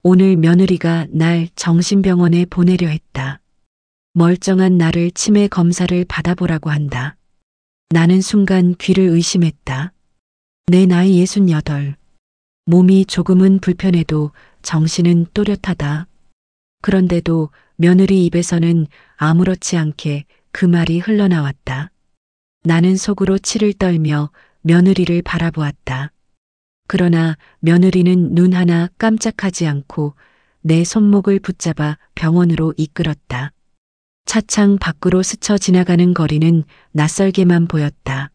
오늘 며느리가 날 정신병원에 보내려 했다. 멀쩡한 나를 치매 검사를 받아보라고 한다. 나는 순간 귀를 의심했다. 내 나이 68. 몸이 조금은 불편해도 정신은 또렷하다. 그런데도 며느리 입에서는 아무렇지 않게 그 말이 흘러나왔다. 나는 속으로 치를 떨며 며느리를 바라보았다. 그러나 며느리는 눈 하나 깜짝하지 않고 내 손목을 붙잡아 병원으로 이끌었다. 차창 밖으로 스쳐 지나가는 거리는 낯설게만 보였다.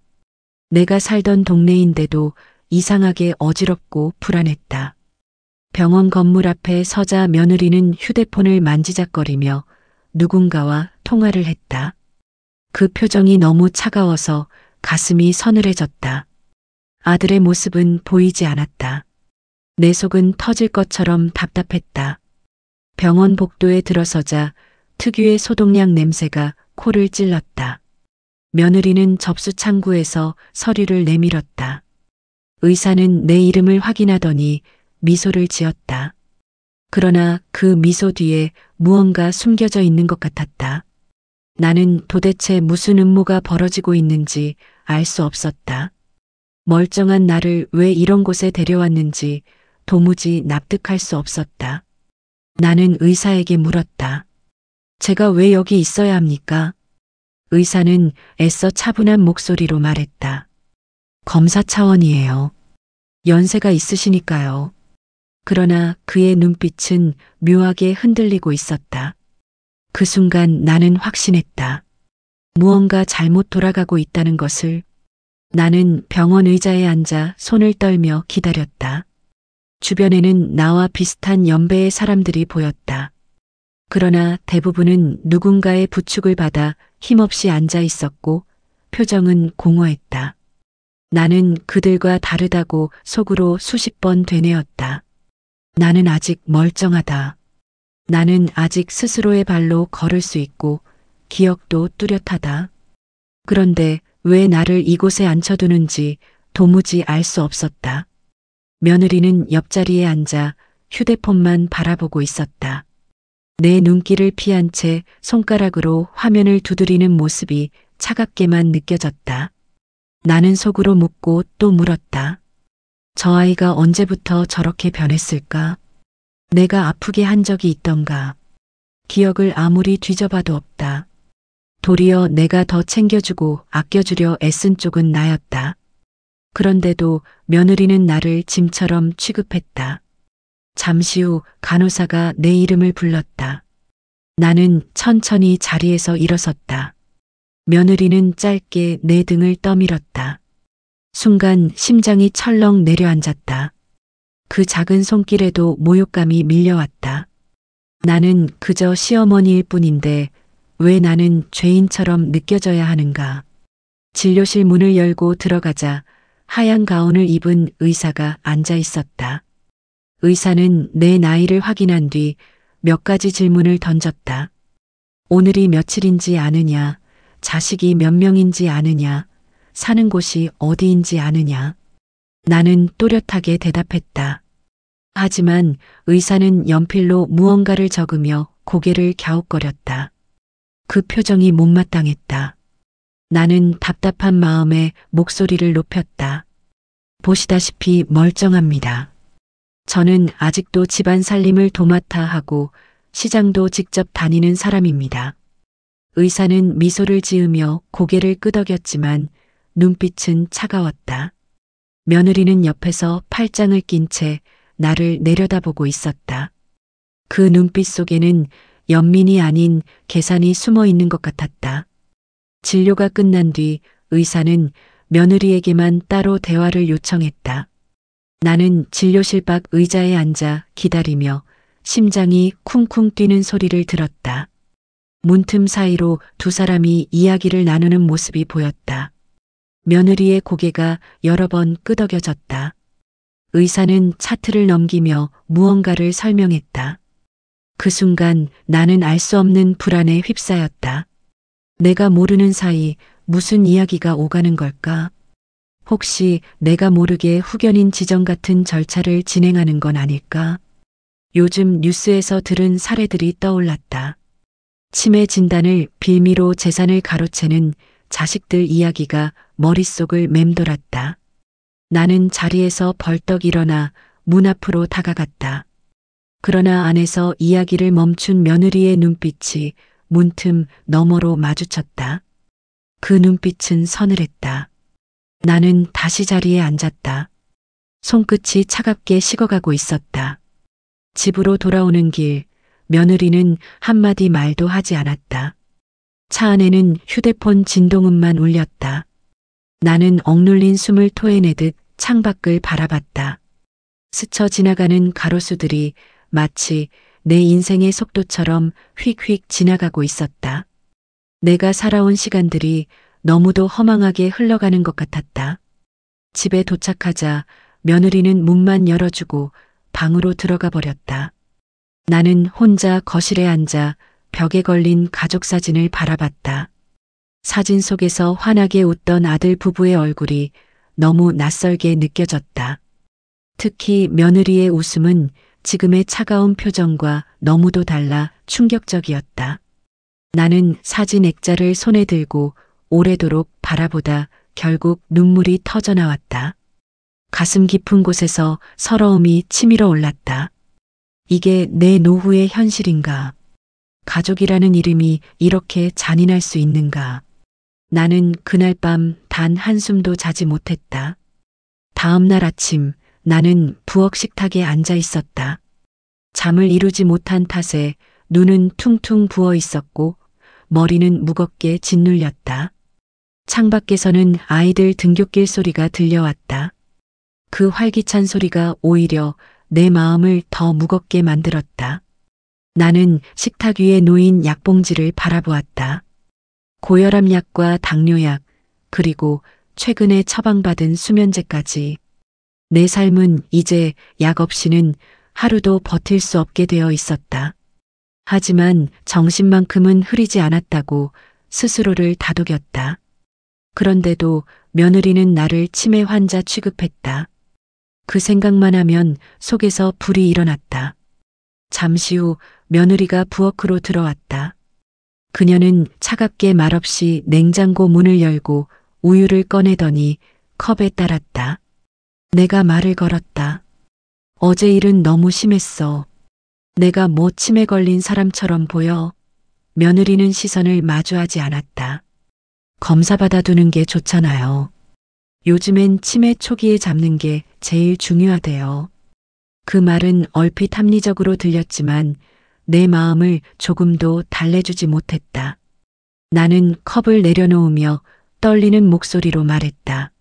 내가 살던 동네인데도 이상하게 어지럽고 불안했다. 병원 건물 앞에 서자 며느리는 휴대폰을 만지작거리며 누군가와 통화를 했다. 그 표정이 너무 차가워서 가슴이 서늘해졌다. 아들의 모습은 보이지 않았다. 내 속은 터질 것처럼 답답했다. 병원 복도에 들어서자 특유의 소독약 냄새가 코를 찔렀다. 며느리는 접수 창구에서 서류를 내밀었다. 의사는 내 이름을 확인하더니 미소를 지었다. 그러나 그 미소 뒤에 무언가 숨겨져 있는 것 같았다. 나는 도대체 무슨 음모가 벌어지고 있는지 알 수 없었다. 멀쩡한 나를 왜 이런 곳에 데려왔는지 도무지 납득할 수 없었다. 나는 의사에게 물었다. 제가 왜 여기 있어야 합니까? 의사는 애써 차분한 목소리로 말했다. 검사 차원이에요. 연세가 있으시니까요. 그러나 그의 눈빛은 묘하게 흔들리고 있었다. 그 순간 나는 확신했다. 무언가 잘못 돌아가고 있다는 것을. 나는 병원 의자에 앉아 손을 떨며 기다렸다. 주변에는 나와 비슷한 연배의 사람들이 보였다. 그러나 대부분은 누군가의 부축을 받아 힘없이 앉아 있었고 표정은 공허했다. 나는 그들과 다르다고 속으로 수십 번 되뇌었다. 나는 아직 멀쩡하다. 나는 아직 스스로의 발로 걸을 수 있고 기억도 뚜렷하다. 그런데 왜 나를 이곳에 앉혀두는지 도무지 알 수 없었다. 며느리는 옆자리에 앉아 휴대폰만 바라보고 있었다. 내 눈길을 피한 채 손가락으로 화면을 두드리는 모습이 차갑게만 느껴졌다. 나는 속으로 묻고 또 물었다. 저 아이가 언제부터 저렇게 변했을까? 내가 아프게 한 적이 있던가? 기억을 아무리 뒤져봐도 없다. 도리어 내가 더 챙겨주고 아껴주려 애쓴 쪽은 나였다. 그런데도 며느리는 나를 짐처럼 취급했다. 잠시 후 간호사가 내 이름을 불렀다. 나는 천천히 자리에서 일어섰다. 며느리는 짧게 내 등을 떠밀었다. 순간 심장이 철렁 내려앉았다. 그 작은 손길에도 모욕감이 밀려왔다. 나는 그저 시어머니일 뿐인데 왜 나는 죄인처럼 느껴져야 하는가. 진료실 문을 열고 들어가자 하얀 가운을 입은 의사가 앉아 있었다. 의사는 내 나이를 확인한 뒤 몇 가지 질문을 던졌다. 오늘이 며칠인지 아느냐, 자식이 몇 명인지 아느냐, 사는 곳이 어디인지 아느냐. 나는 또렷하게 대답했다. 하지만 의사는 연필로 무언가를 적으며 고개를 갸웃거렸다. 그 표정이 못마땅했다. 나는 답답한 마음에 목소리를 높였다. 보시다시피 멀쩡합니다. 저는 아직도 집안 살림을 도맡아 하고 시장도 직접 다니는 사람입니다. 의사는 미소를 지으며 고개를 끄덕였지만 눈빛은 차가웠다. 며느리는 옆에서 팔짱을 낀 채 나를 내려다보고 있었다. 그 눈빛 속에는 연민이 아닌 계산이 숨어 있는 것 같았다. 진료가 끝난 뒤 의사는 며느리에게만 따로 대화를 요청했다. 나는 진료실 밖 의자에 앉아 기다리며 심장이 쿵쿵 뛰는 소리를 들었다. 문틈 사이로 두 사람이 이야기를 나누는 모습이 보였다. 며느리의 고개가 여러 번 끄덕여졌다. 의사는 차트를 넘기며 무언가를 설명했다. 그 순간 나는 알 수 없는 불안에 휩싸였다. 내가 모르는 사이 무슨 이야기가 오가는 걸까? 혹시 내가 모르게 후견인 지정 같은 절차를 진행하는 건 아닐까? 요즘 뉴스에서 들은 사례들이 떠올랐다. 치매 진단을 빌미로 재산을 가로채는 자식들 이야기가 머릿속을 맴돌았다. 나는 자리에서 벌떡 일어나 문 앞으로 다가갔다. 그러나 안에서 이야기를 멈춘 며느리의 눈빛이 문틈 너머로 마주쳤다. 그 눈빛은 서늘했다. 나는 다시 자리에 앉았다. 손끝이 차갑게 식어가고 있었다. 집으로 돌아오는 길, 며느리는 한마디 말도 하지 않았다. 차 안에는 휴대폰 진동음만 울렸다. 나는 억눌린 숨을 토해내듯 창밖을 바라봤다. 스쳐 지나가는 가로수들이 마치 내 인생의 속도처럼 휙휙 지나가고 있었다. 내가 살아온 시간들이 너무도 허망하게 흘러가는 것 같았다. 집에 도착하자 며느리는 문만 열어주고 방으로 들어가 버렸다. 나는 혼자 거실에 앉아 벽에 걸린 가족 사진을 바라봤다. 사진 속에서 환하게 웃던 아들 부부의 얼굴이 너무 낯설게 느껴졌다. 특히 며느리의 웃음은 지금의 차가운 표정과 너무도 달라 충격적이었다. 나는 사진 액자를 손에 들고 오래도록 바라보다 결국 눈물이 터져 나왔다. 가슴 깊은 곳에서 서러움이 치밀어 올랐다. 이게 내 노후의 현실인가? 가족이라는 이름이 이렇게 잔인할 수 있는가? 나는 그날 밤 단 한숨도 자지 못했다. 다음 날 아침 나는 부엌 식탁에 앉아 있었다. 잠을 이루지 못한 탓에 눈은 퉁퉁 부어 있었고 머리는 무겁게 짓눌렸다. 창밖에서는 아이들 등굣길 소리가 들려왔다. 그 활기찬 소리가 오히려 내 마음을 더 무겁게 만들었다. 나는 식탁 위에 놓인 약봉지를 바라보았다. 고혈압 약과 당뇨약, 그리고 최근에 처방받은 수면제까지. 내 삶은 이제 약 없이는 하루도 버틸 수 없게 되어 있었다. 하지만 정신만큼은 흐리지 않았다고 스스로를 다독였다. 그런데도 며느리는 나를 치매 환자 취급했다. 그 생각만 하면 속에서 불이 일어났다. 잠시 후 며느리가 부엌으로 들어왔다. 그녀는 차갑게 말없이 냉장고 문을 열고 우유를 꺼내더니 컵에 따랐다. 내가 말을 걸었다. 어제 일은 너무 심했어. 내가 뭐 치매 걸린 사람처럼 보여? 며느리는 시선을 마주하지 않았다. 검사 받아두는 게 좋잖아요. 요즘엔 치매 초기에 잡는 게 제일 중요하대요. 그 말은 얼핏 합리적으로 들렸지만 내 마음을 조금도 달래주지 못했다. 나는 컵을 내려놓으며 떨리는 목소리로 말했다.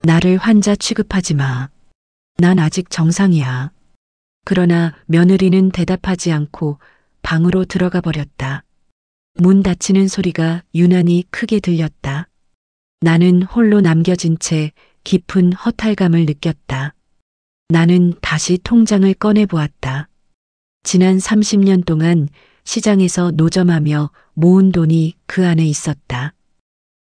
나를 환자 취급하지 마. 난 아직 정상이야. 그러나 며느리는 대답하지 않고 방으로 들어가 버렸다. 문 닫히는 소리가 유난히 크게 들렸다. 나는 홀로 남겨진 채 깊은 허탈감을 느꼈다. 나는 다시 통장을 꺼내 보았다. 지난 30년 동안 시장에서 노점하며 모은 돈이 그 안에 있었다.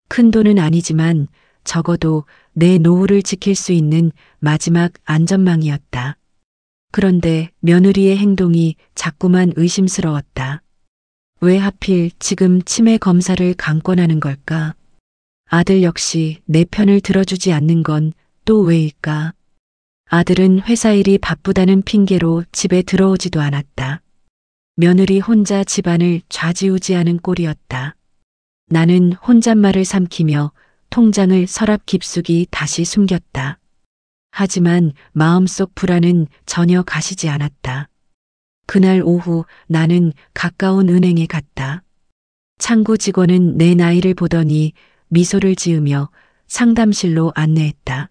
큰 돈은 아니지만 적어도 내 노후를 지킬 수 있는 마지막 안전망이었다. 그런데 며느리의 행동이 자꾸만 의심스러웠다. 왜 하필 지금 치매 검사를 강권하는 걸까? 아들 역시 내 편을 들어주지 않는 건 또 왜일까? 아들은 회사 일이 바쁘다는 핑계로 집에 들어오지도 않았다. 며느리 혼자 집안을 좌지우지하는 꼴이었다. 나는 혼잣말을 삼키며 통장을 서랍 깊숙이 다시 숨겼다. 하지만 마음속 불안은 전혀 가시지 않았다. 그날 오후 나는 가까운 은행에 갔다. 창구 직원은 내 나이를 보더니 미소를 지으며 상담실로 안내했다.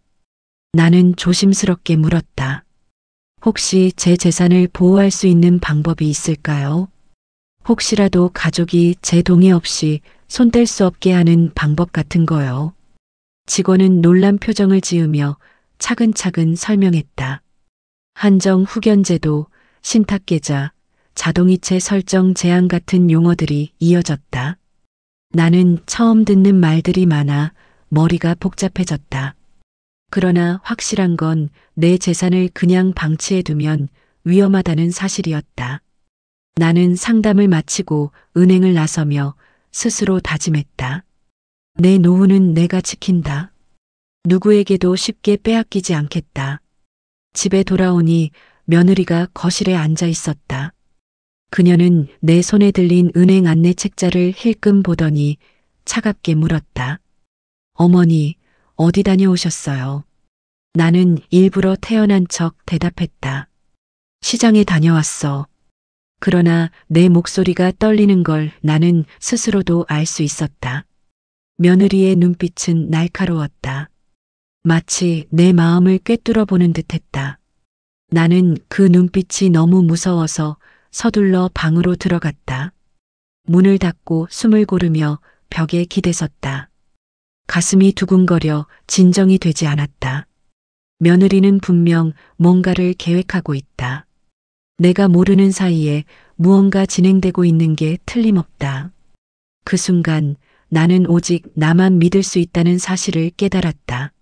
나는 조심스럽게 물었다. 혹시 제 재산을 보호할 수 있는 방법이 있을까요? 혹시라도 가족이 제 동의 없이 손댈 수 없게 하는 방법 같은 거요. 직원은 놀란 표정을 지으며 차근차근 설명했다. 한정 후견제도, 신탁계좌, 자동이체 설정 제한 같은 용어들이 이어졌다. 나는 처음 듣는 말들이 많아 머리가 복잡해졌다. 그러나 확실한 건 내 재산을 그냥 방치해두면 위험하다는 사실이었다. 나는 상담을 마치고 은행을 나서며 스스로 다짐했다. 내 노후는 내가 지킨다. 누구에게도 쉽게 빼앗기지 않겠다. 집에 돌아오니 며느리가 거실에 앉아 있었다. 그녀는 내 손에 들린 은행 안내 책자를 힐끔 보더니 차갑게 물었다. 어머니, 어디 다녀오셨어요? 나는 일부러 태연한 척 대답했다. 시장에 다녀왔어. 그러나 내 목소리가 떨리는 걸 나는 스스로도 알 수 있었다. 며느리의 눈빛은 날카로웠다. 마치 내 마음을 꿰뚫어 보는 듯했다. 나는 그 눈빛이 너무 무서워서 서둘러 방으로 들어갔다. 문을 닫고 숨을 고르며 벽에 기대섰다. 가슴이 두근거려 진정이 되지 않았다. 며느리는 분명 뭔가를 계획하고 있다. 내가 모르는 사이에 무언가 진행되고 있는 게 틀림없다. 그 순간 나는 오직 나만 믿을 수 있다는 사실을 깨달았다.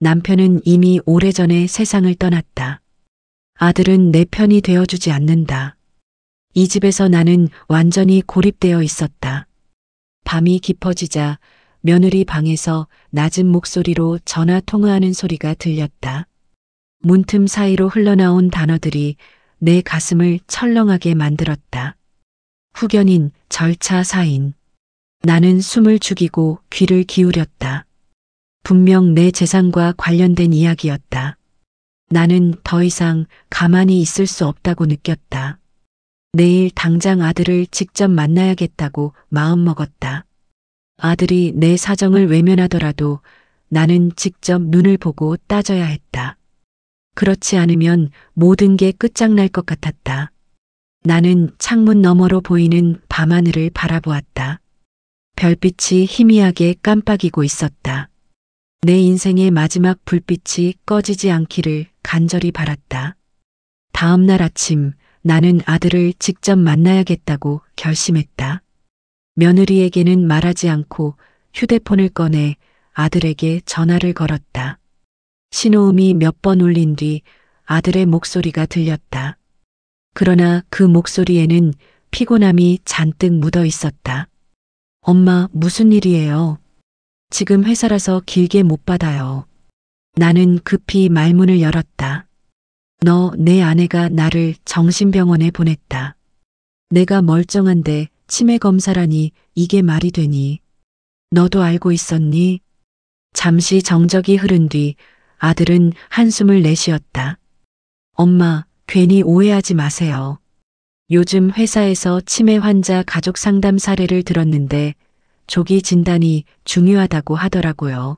남편은 이미 오래전에 세상을 떠났다. 아들은 내 편이 되어주지 않는다. 이 집에서 나는 완전히 고립되어 있었다. 밤이 깊어지자 며느리 방에서 낮은 목소리로 전화 통화하는 소리가 들렸다. 문틈 사이로 흘러나온 단어들이 내 가슴을 철렁하게 만들었다. 후견인, 절차 사인. 나는 숨을 죽이고 귀를 기울였다. 분명 내 재산과 관련된 이야기였다. 나는 더 이상 가만히 있을 수 없다고 느꼈다. 내일 당장 아들을 직접 만나야겠다고 마음먹었다. 아들이 내 사정을 외면하더라도 나는 직접 눈을 보고 따져야 했다. 그렇지 않으면 모든 게 끝장날 것 같았다. 나는 창문 너머로 보이는 밤하늘을 바라보았다. 별빛이 희미하게 깜빡이고 있었다. 내 인생의 마지막 불빛이 꺼지지 않기를 간절히 바랐다. 다음 날 아침 나는 아들을 직접 만나야겠다고 결심했다. 며느리에게는 말하지 않고 휴대폰을 꺼내 아들에게 전화를 걸었다. 신호음이 몇 번 울린 뒤 아들의 목소리가 들렸다. 그러나 그 목소리에는 피곤함이 잔뜩 묻어 있었다. 엄마, 무슨 일이에요? 지금 회사라서 길게 못 받아요. 나는 급히 말문을 열었다. 너, 내 아내가 나를 정신병원에 보냈다. 내가 멀쩡한데 치매 검사라니 이게 말이 되니? 너도 알고 있었니? 잠시 정적이 흐른 뒤 아들은 한숨을 내쉬었다. 엄마, 괜히 오해하지 마세요. 요즘 회사에서 치매 환자 가족 상담 사례를 들었는데 조기 진단이 중요하다고 하더라고요.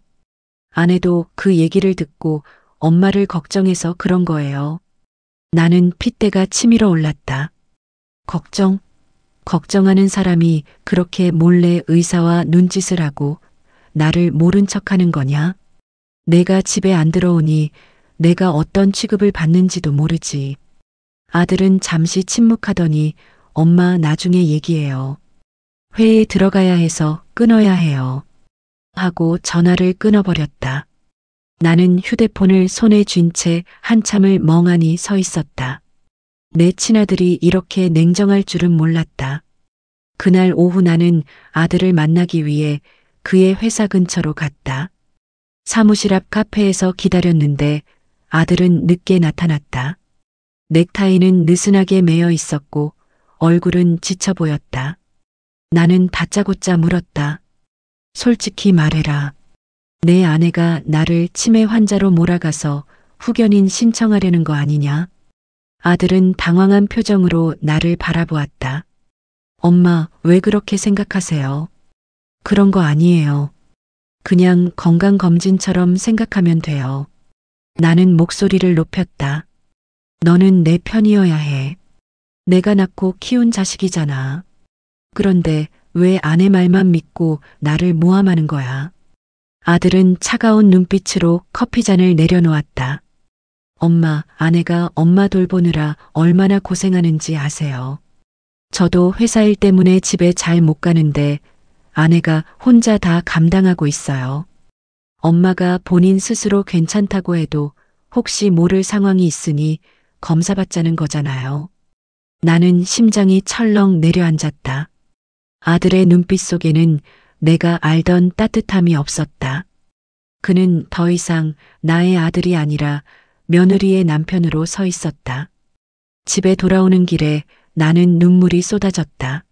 아내도 그 얘기를 듣고 엄마를 걱정해서 그런 거예요. 나는 핏대가 치밀어 올랐다. 걱정하는 사람이 그렇게 몰래 의사와 눈짓을 하고 나를 모른 척하는 거냐? 내가 집에 안 들어오니 내가 어떤 취급을 받는지도 모르지. 아들은 잠시 침묵하더니 엄마 나중에 얘기해요. 회의에 들어가야 해서 끊어야 해요. 하고 전화를 끊어버렸다. 나는 휴대폰을 손에 쥔 채 한참을 멍하니 서 있었다. 내 친아들이 이렇게 냉정할 줄은 몰랐다. 그날 오후 나는 아들을 만나기 위해 그의 회사 근처로 갔다. 사무실 앞 카페에서 기다렸는데 아들은 늦게 나타났다. 넥타이는 느슨하게 매여 있었고 얼굴은 지쳐 보였다. 나는 다짜고짜 물었다. 솔직히 말해라. 내 아내가 나를 치매 환자로 몰아가서 후견인 신청하려는 거 아니냐? 아들은 당황한 표정으로 나를 바라보았다. 엄마, 왜 그렇게 생각하세요? 그런 거 아니에요. 그냥 건강검진처럼 생각하면 돼요. 나는 목소리를 높였다. 너는 내 편이어야 해. 내가 낳고 키운 자식이잖아. 그런데 왜 아내 말만 믿고 나를 모함하는 거야? 아들은 차가운 눈빛으로 커피잔을 내려놓았다. 엄마, 아내가 엄마 돌보느라 얼마나 고생하는지 아세요? 저도 회사 일 때문에 집에 잘 못 가는데 아내가 혼자 다 감당하고 있어요. 엄마가 본인 스스로 괜찮다고 해도 혹시 모를 상황이 있으니 검사받자는 거잖아요. 나는 심장이 철렁 내려앉았다. 아들의 눈빛 속에는 내가 알던 따뜻함이 없었다. 그는 더 이상 나의 아들이 아니라 며느리의 남편으로 서 있었다. 집에 돌아오는 길에 나는 눈물이 쏟아졌다.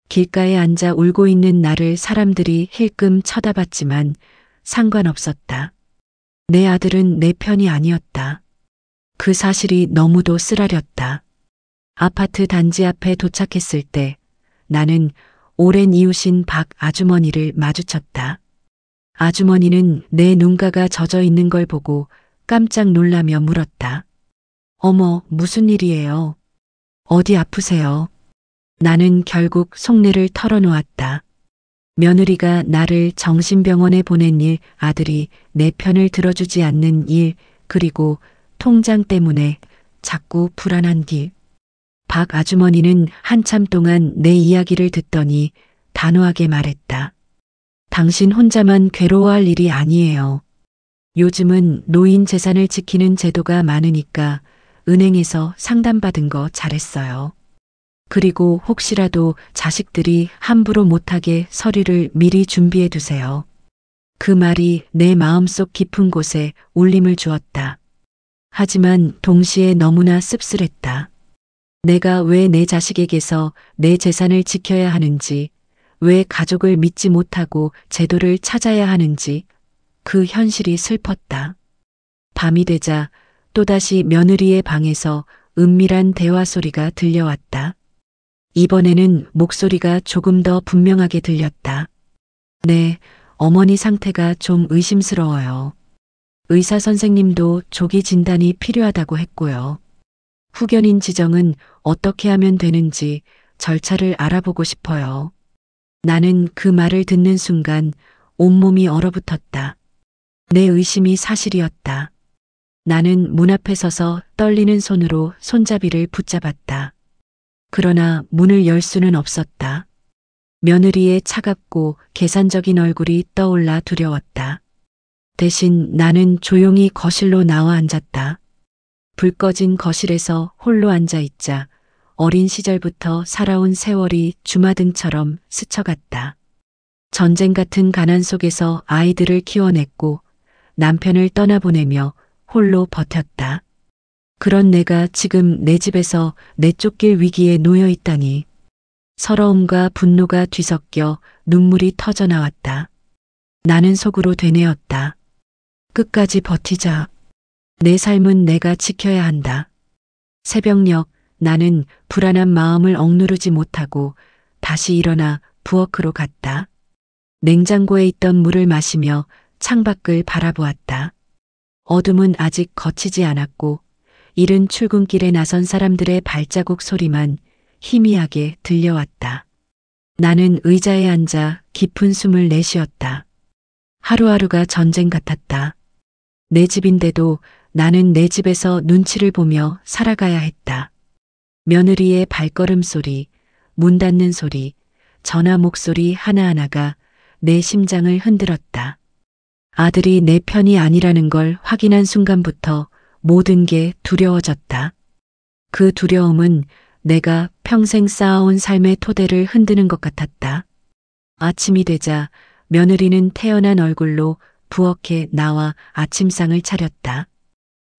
길가에 앉아 울고 있는 나를 사람들이 힐끔 쳐다봤지만 상관없었다. 내 아들은 내 편이 아니었다. 그 사실이 너무도 쓰라렸다. 아파트 단지 앞에 도착했을 때 나는 오랜 이웃인 박 아주머니를 마주쳤다. 아주머니는 내 눈가가 젖어 있는 걸 보고 깜짝 놀라며 물었다. 어머, 무슨 일이에요? 어디 아프세요? 나는 결국 속내를 털어놓았다. 며느리가 나를 정신병원에 보낸 일, 아들이 내 편을 들어주지 않는 일, 그리고 통장 때문에 자꾸 불안한 길. 박 아주머니는 한참 동안 내 이야기를 듣더니 단호하게 말했다. 당신 혼자만 괴로워할 일이 아니에요. 요즘은 노인 재산을 지키는 제도가 많으니까 은행에서 상담받은 거 잘했어요. 그리고 혹시라도 자식들이 함부로 못하게 서류를 미리 준비해 두세요. 그 말이 내 마음속 깊은 곳에 울림을 주었다. 하지만 동시에 너무나 씁쓸했다. 내가 왜 내 자식에게서 내 재산을 지켜야 하는지, 왜 가족을 믿지 못하고 제도를 찾아야 하는지 그 현실이 슬펐다. 밤이 되자 또다시 며느리의 방에서 은밀한 대화 소리가 들려왔다. 이번에는 목소리가 조금 더 분명하게 들렸다. 네, 어머니 상태가 좀 의심스러워요. 의사 선생님도 조기 진단이 필요하다고 했고요. 후견인 지정은 어떻게 하면 되는지 절차를 알아보고 싶어요. 나는 그 말을 듣는 순간 온몸이 얼어붙었다. 내 의심이 사실이었다. 나는 문 앞에 서서 떨리는 손으로 손잡이를 붙잡았다. 그러나 문을 열 수는 없었다. 며느리의 차갑고 계산적인 얼굴이 떠올라 두려웠다. 대신 나는 조용히 거실로 나와 앉았다. 불 꺼진 거실에서 홀로 앉아 있자 어린 시절부터 살아온 세월이 주마등처럼 스쳐갔다. 전쟁 같은 가난 속에서 아이들을 키워냈고 남편을 떠나보내며 홀로 버텼다. 그런 내가 지금 내 집에서 내쫓길 위기에 놓여 있다니. 서러움과 분노가 뒤섞여 눈물이 터져 나왔다. 나는 속으로 되뇌었다. 끝까지 버티자. 내 삶은 내가 지켜야 한다. 새벽녘 나는 불안한 마음을 억누르지 못하고 다시 일어나 부엌으로 갔다. 냉장고에 있던 물을 마시며 창밖을 바라보았다. 어둠은 아직 걷히지 않았고 이른 출근길에 나선 사람들의 발자국 소리만 희미하게 들려왔다. 나는 의자에 앉아 깊은 숨을 내쉬었다. 하루하루가 전쟁 같았다. 내 집인데도 나는 내 집에서 눈치를 보며 살아가야 했다. 며느리의 발걸음 소리, 문 닫는 소리, 전화 목소리 하나하나가 내 심장을 흔들었다. 아들이 내 편이 아니라는 걸 확인한 순간부터 모든 게 두려워졌다. 그 두려움은 내가 평생 쌓아온 삶의 토대를 흔드는 것 같았다. 아침이 되자 며느리는 태연한 얼굴로 부엌에 나와 아침상을 차렸다.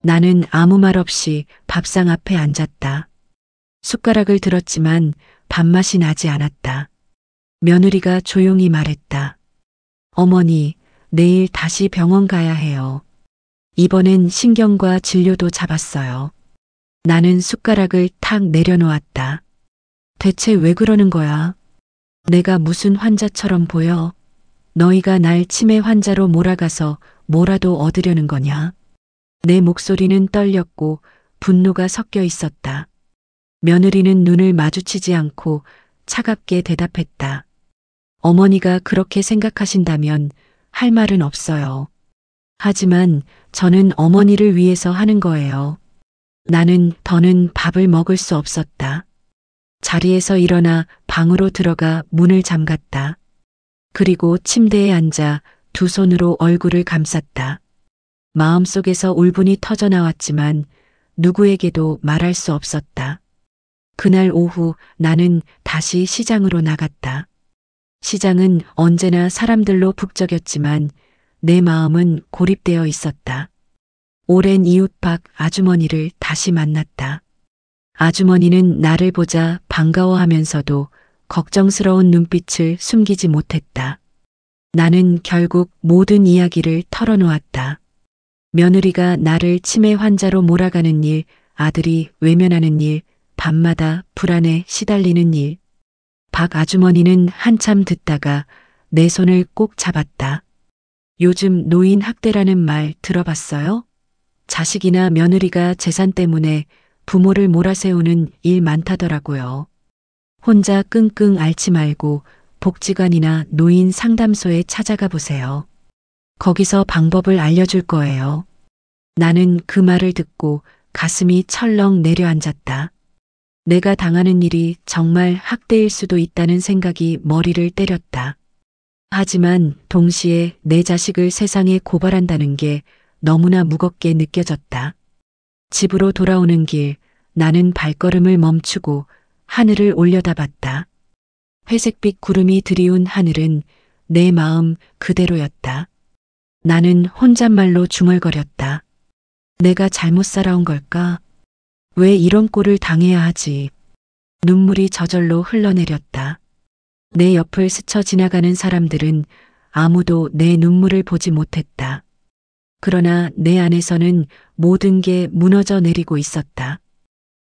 나는 아무 말 없이 밥상 앞에 앉았다. 숟가락을 들었지만 밥맛이 나지 않았다. 며느리가 조용히 말했다. 어머니, 내일 다시 병원 가야 해요. 이번엔 신경과 진료도 잡았어요. 나는 숟가락을 탁 내려놓았다. 대체 왜 그러는 거야? 내가 무슨 환자처럼 보여? 너희가 날 치매 환자로 몰아가서 뭐라도 얻으려는 거냐? 내 목소리는 떨렸고 분노가 섞여 있었다. 며느리는 눈을 마주치지 않고 차갑게 대답했다. 어머니가 그렇게 생각하신다면 할 말은 없어요. 하지만 저는 어머니를 위해서 하는 거예요. 나는 더는 밥을 먹을 수 없었다. 자리에서 일어나 방으로 들어가 문을 잠갔다. 그리고 침대에 앉아 두 손으로 얼굴을 감쌌다. 마음속에서 울분이 터져 나왔지만 누구에게도 말할 수 없었다. 그날 오후 나는 다시 시장으로 나갔다. 시장은 언제나 사람들로 북적였지만 내 마음은 고립되어 있었다. 오랜 이웃 박 아주머니를 다시 만났다. 아주머니는 나를 보자 반가워하면서도 걱정스러운 눈빛을 숨기지 못했다. 나는 결국 모든 이야기를 털어놓았다. 며느리가 나를 치매 환자로 몰아가는 일, 아들이 외면하는 일, 밤마다 불안에 시달리는 일. 박 아주머니는 한참 듣다가 내 손을 꼭 잡았다. 요즘 노인 학대라는 말 들어봤어요? 자식이나 며느리가 재산 때문에 부모를 몰아세우는 일 많다더라고요. 혼자 끙끙 앓지 말고 복지관이나 노인 상담소에 찾아가 보세요. 거기서 방법을 알려줄 거예요. 나는 그 말을 듣고 가슴이 철렁 내려앉았다. 내가 당하는 일이 정말 학대일 수도 있다는 생각이 머리를 때렸다. 하지만 동시에 내 자식을 세상에 고발한다는 게 너무나 무겁게 느껴졌다. 집으로 돌아오는 길, 나는 발걸음을 멈추고 하늘을 올려다봤다. 회색빛 구름이 드리운 하늘은 내 마음 그대로였다. 나는 혼잣말로 중얼거렸다. 내가 잘못 살아온 걸까? 왜 이런 꼴을 당해야 하지? 눈물이 저절로 흘러내렸다. 내 옆을 스쳐 지나가는 사람들은 아무도 내 눈물을 보지 못했다. 그러나 내 안에서는 모든 게 무너져 내리고 있었다.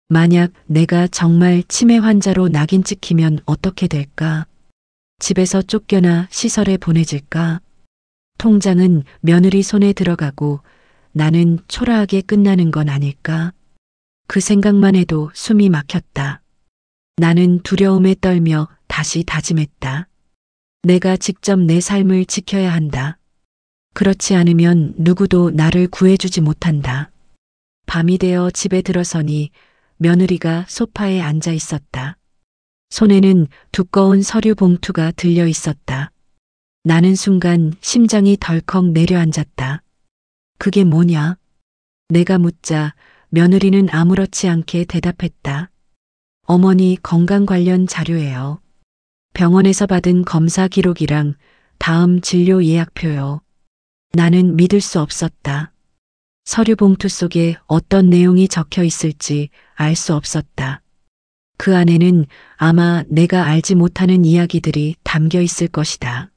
만약 내가 정말 치매 환자로 낙인 찍히면 어떻게 될까? 집에서 쫓겨나 시설에 보내질까? 통장은 며느리 손에 들어가고 나는 초라하게 끝나는 건 아닐까? 그 생각만 해도 숨이 막혔다. 나는 두려움에 떨며 다시 다짐했다. 내가 직접 내 삶을 지켜야 한다. 그렇지 않으면 누구도 나를 구해주지 못한다. 밤이 되어 집에 들어서니 며느리가 소파에 앉아 있었다. 손에는 두꺼운 서류 봉투가 들려 있었다. 나는 순간 심장이 덜컥 내려앉았다. 그게 뭐냐? 내가 묻자 며느리는 아무렇지 않게 대답했다. 어머니 건강 관련 자료예요. 병원에서 받은 검사 기록이랑 다음 진료 예약표요. 나는 믿을 수 없었다. 서류 봉투 속에 어떤 내용이 적혀 있을지 알 수 없었다. 그 안에는 아마 내가 알지 못하는 이야기들이 담겨 있을 것이다.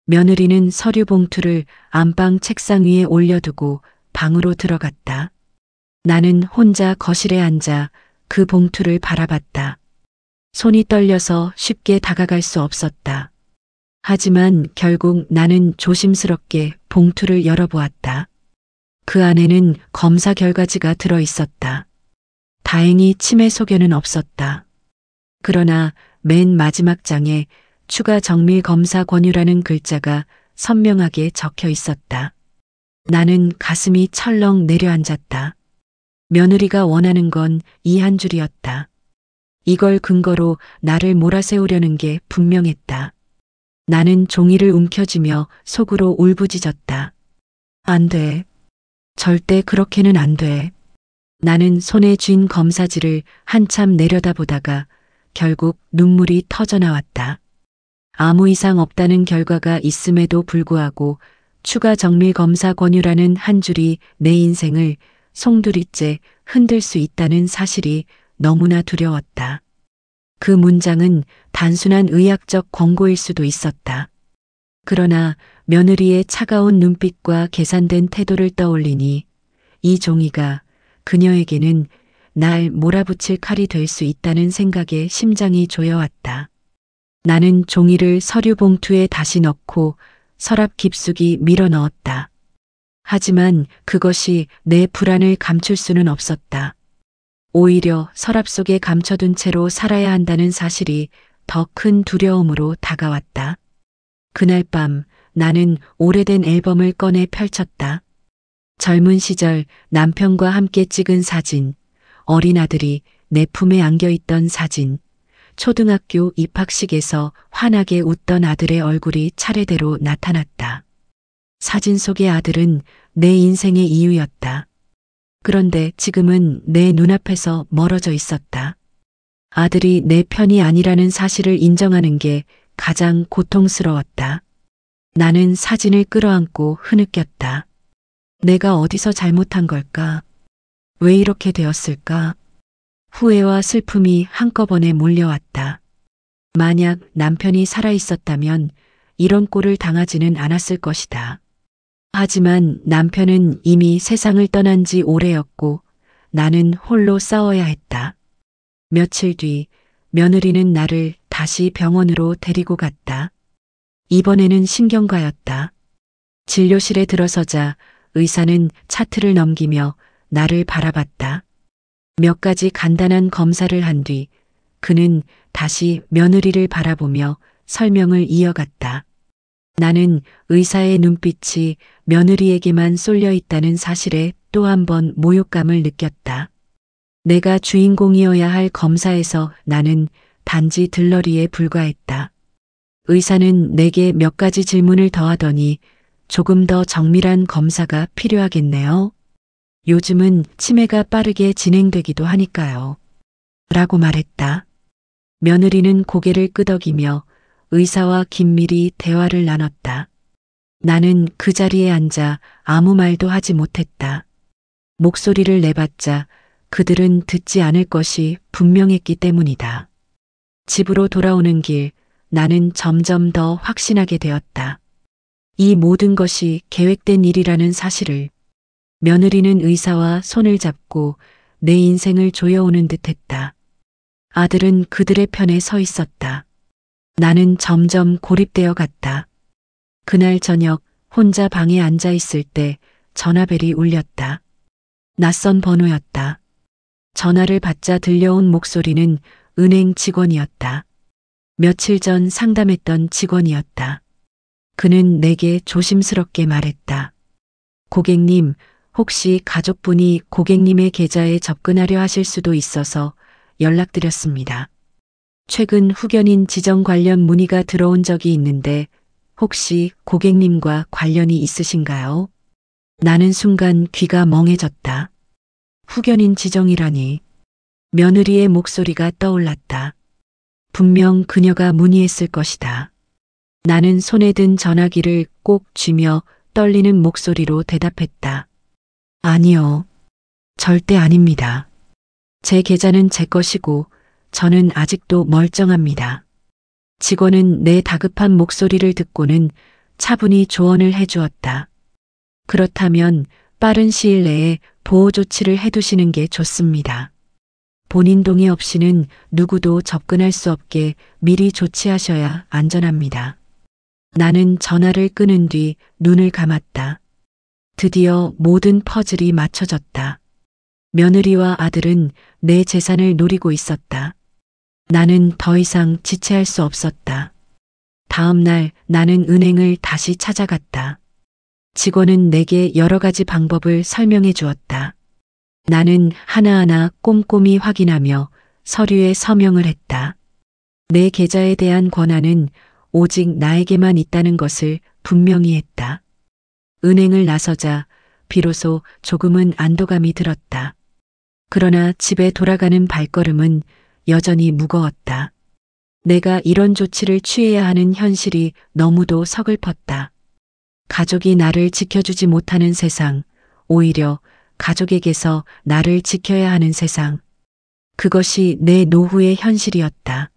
며느리는 서류 봉투를 안방 책상 위에 올려두고 방으로 들어갔다. 나는 혼자 거실에 앉아 그 봉투를 바라봤다. 손이 떨려서 쉽게 다가갈 수 없었다. 하지만 결국 나는 조심스럽게 봉투를 열어보았다. 그 안에는 검사 결과지가 들어 있었다. 다행히 치매 소견은 없었다. 그러나 맨 마지막 장에 추가 정밀 검사 권유라는 글자가 선명하게 적혀 있었다. 나는 가슴이 철렁 내려앉았다. 며느리가 원하는 건 이 한 줄이었다. 이걸 근거로 나를 몰아세우려는 게 분명했다. 나는 종이를 움켜쥐며 속으로 울부짖었다. 안 돼. 절대 그렇게는 안 돼. 나는 손에 쥔 검사지를 한참 내려다보다가 결국 눈물이 터져나왔다. 아무 이상 없다는 결과가 있음에도 불구하고 추가 정밀 검사 권유라는 한 줄이 내 인생을 송두리째 흔들 수 있다는 사실이 너무나 두려웠다. 그 문장은 단순한 의학적 권고일 수도 있었다. 그러나 며느리의 차가운 눈빛과 계산된 태도를 떠올리니 이 종이가 그녀에게는 날 몰아붙일 칼이 될 수 있다는 생각에 심장이 조여왔다. 나는 종이를 서류 봉투에 다시 넣고 서랍 깊숙이 밀어 넣었다. 하지만 그것이 내 불안을 감출 수는 없었다. 오히려 서랍 속에 감춰둔 채로 살아야 한다는 사실이 더 큰 두려움으로 다가왔다. 그날 밤 나는 오래된 앨범을 꺼내 펼쳤다. 젊은 시절 남편과 함께 찍은 사진, 어린 아들이 내 품에 안겨있던 사진, 초등학교 입학식에서 환하게 웃던 아들의 얼굴이 차례대로 나타났다. 사진 속의 아들은 내 인생의 이유였다. 그런데 지금은 내 눈앞에서 멀어져 있었다. 아들이 내 편이 아니라는 사실을 인정하는 게 가장 고통스러웠다. 나는 사진을 끌어안고 흐느꼈다. 내가 어디서 잘못한 걸까? 왜 이렇게 되었을까? 후회와 슬픔이 한꺼번에 몰려왔다. 만약 남편이 살아있었다면 이런 꼴을 당하지는 않았을 것이다. 하지만 남편은 이미 세상을 떠난 지 오래였고 나는 홀로 싸워야 했다. 며칠 뒤 며느리는 나를 다시 병원으로 데리고 갔다. 이번에는 신경과였다. 진료실에 들어서자 의사는 차트를 넘기며 나를 바라봤다. 몇 가지 간단한 검사를 한 뒤 그는 다시 며느리를 바라보며 설명을 이어갔다. 나는 의사의 눈빛이 며느리에게만 쏠려 있다는 사실에 또 한 번 모욕감을 느꼈다. 내가 주인공이어야 할 검사에서 나는 단지 들러리에 불과했다. 의사는 내게 몇 가지 질문을 더하더니 조금 더 정밀한 검사가 필요하겠네요. 요즘은 치매가 빠르게 진행되기도 하니까요. 라고 말했다. 며느리는 고개를 끄덕이며 의사와 긴밀히 대화를 나눴다. 나는 그 자리에 앉아 아무 말도 하지 못했다. 목소리를 내봤자 그들은 듣지 않을 것이 분명했기 때문이다. 집으로 돌아오는 길 나는 점점 더 확신하게 되었다. 이 모든 것이 계획된 일이라는 사실을. 며느리는 의사와 손을 잡고 내 인생을 조여오는 듯했다. 아들은 그들의 편에 서 있었다. 나는 점점 고립되어 갔다. 그날 저녁 혼자 방에 앉아 있을 때 전화벨이 울렸다. 낯선 번호였다. 전화를 받자 들려온 목소리는 은행 직원이었다. 며칠 전 상담했던 직원이었다. 그는 내게 조심스럽게 말했다. 고객님, 혹시 가족분이 고객님의 계좌에 접근하려 하실 수도 있어서 연락드렸습니다. 최근 후견인 지정 관련 문의가 들어온 적이 있는데 혹시 고객님과 관련이 있으신가요? 나는 순간 귀가 멍해졌다. 후견인 지정이라니. 며느리의 목소리가 떠올랐다. 분명 그녀가 문의했을 것이다. 나는 손에 든 전화기를 꼭 쥐며 떨리는 목소리로 대답했다. 아니요. 절대 아닙니다. 제 계좌는 제 것이고 저는 아직도 멀쩡합니다. 직원은 내 다급한 목소리를 듣고는 차분히 조언을 해주었다. 그렇다면 빠른 시일 내에 보호 조치를 해두시는 게 좋습니다. 본인 동의 없이는 누구도 접근할 수 없게 미리 조치하셔야 안전합니다. 나는 전화를 끊은 뒤 눈을 감았다. 드디어 모든 퍼즐이 맞춰졌다. 며느리와 아들은 내 재산을 노리고 있었다. 나는 더 이상 지체할 수 없었다. 다음 날 나는 은행을 다시 찾아갔다. 직원은 내게 여러 가지 방법을 설명해 주었다. 나는 하나하나 꼼꼼히 확인하며 서류에 서명을 했다. 내 계좌에 대한 권한은 오직 나에게만 있다는 것을 분명히 했다. 은행을 나서자 비로소 조금은 안도감이 들었다. 그러나 집에 돌아가는 발걸음은 여전히 무거웠다. 내가 이런 조치를 취해야 하는 현실이 너무도 서글펐다. 가족이 나를 지켜주지 못하는 세상, 오히려 가족에게서 나를 지켜야 하는 세상. 그것이 내 노후의 현실이었다.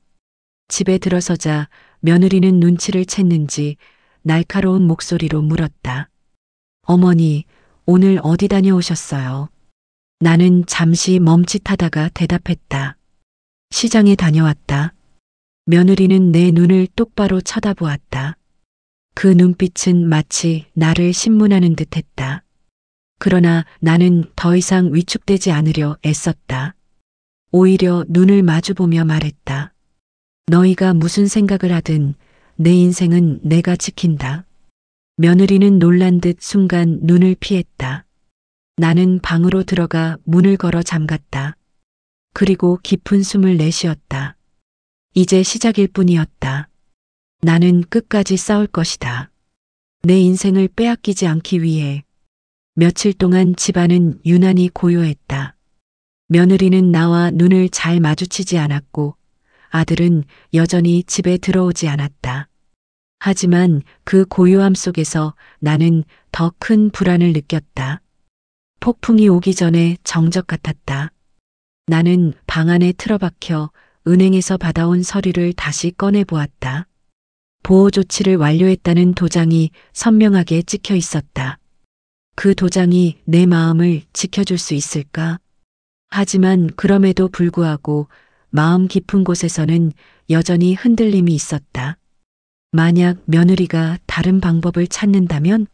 집에 들어서자 며느리는 눈치를 챘는지 날카로운 목소리로 물었다. 어머니, 오늘 어디 다녀오셨어요? 나는 잠시 멈칫하다가 대답했다. 시장에 다녀왔다. 며느리는 내 눈을 똑바로 쳐다보았다. 그 눈빛은 마치 나를 신문하는 듯했다. 그러나 나는 더 이상 위축되지 않으려 애썼다. 오히려 눈을 마주보며 말했다. 너희가 무슨 생각을 하든 내 인생은 내가 지킨다. 며느리는 놀란 듯 순간 눈을 피했다. 나는 방으로 들어가 문을 걸어 잠갔다. 그리고 깊은 숨을 내쉬었다. 이제 시작일 뿐이었다. 나는 끝까지 싸울 것이다. 내 인생을 빼앗기지 않기 위해. 며칠 동안 집안은 유난히 고요했다. 며느리는 나와 눈을 잘 마주치지 않았고 아들은 여전히 집에 들어오지 않았다. 하지만 그 고요함 속에서 나는 더 큰 불안을 느꼈다. 폭풍이 오기 전에 정적 같았다. 나는 방 안에 틀어박혀 은행에서 받아온 서류를 다시 꺼내 보았다. 보호 조치를 완료했다는 도장이 선명하게 찍혀 있었다. 그 도장이 내 마음을 지켜줄 수 있을까? 하지만 그럼에도 불구하고 마음 깊은 곳에서는 여전히 흔들림이 있었다. 만약 며느리가 다른 방법을 찾는다면,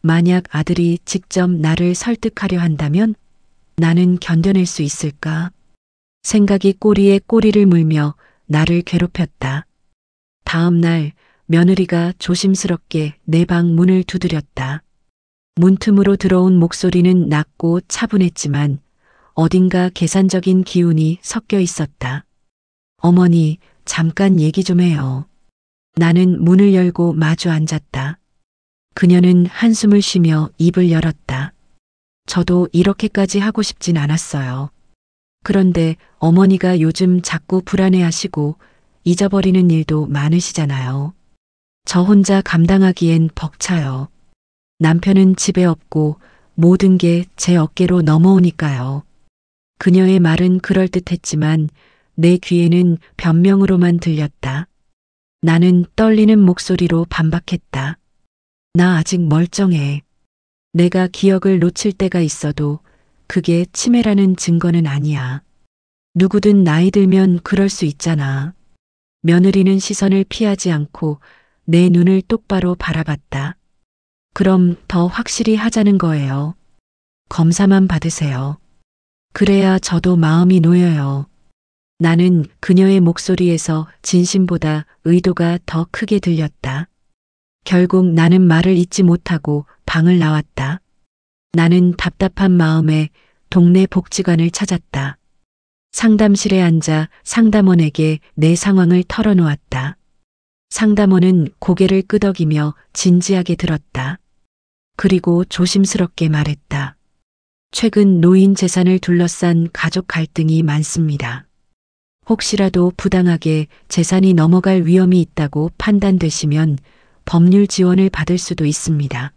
만약 아들이 직접 나를 설득하려 한다면 나는 견뎌낼 수 있을까? 생각이 꼬리에 꼬리를 물며 나를 괴롭혔다. 다음 날 며느리가 조심스럽게 내 방 문을 두드렸다. 문틈으로 들어온 목소리는 낮고 차분했지만 어딘가 계산적인 기운이 섞여 있었다. 어머니, 잠깐 얘기 좀 해요. 나는 문을 열고 마주 앉았다. 그녀는 한숨을 쉬며 입을 열었다. 저도 이렇게까지 하고 싶진 않았어요. 그런데 어머니가 요즘 자꾸 불안해하시고 잊어버리는 일도 많으시잖아요. 저 혼자 감당하기엔 벅차요. 남편은 집에 없고 모든 게 제 어깨로 넘어오니까요. 그녀의 말은 그럴듯했지만 내 귀에는 변명으로만 들렸다. 나는 떨리는 목소리로 반박했다. 나 아직 멀쩡해. 내가 기억을 놓칠 때가 있어도 그게 치매라는 증거는 아니야. 누구든 나이 들면 그럴 수 있잖아. 며느리는 시선을 피하지 않고 내 눈을 똑바로 바라봤다. 그럼 더 확실히 하자는 거예요. 검사만 받으세요. 그래야 저도 마음이 놓여요. 나는 그녀의 목소리에서 진심보다 의도가 더 크게 들렸다. 결국 나는 말을 잇지 못하고 방을 나왔다. 나는 답답한 마음에 동네 복지관을 찾았다. 상담실에 앉아 상담원에게 내 상황을 털어놓았다. 상담원은 고개를 끄덕이며 진지하게 들었다. 그리고 조심스럽게 말했다. 최근 노인 재산을 둘러싼 가족 갈등이 많습니다. 혹시라도 부당하게 재산이 넘어갈 위험이 있다고 판단되시면 법률 지원을 받을 수도 있습니다.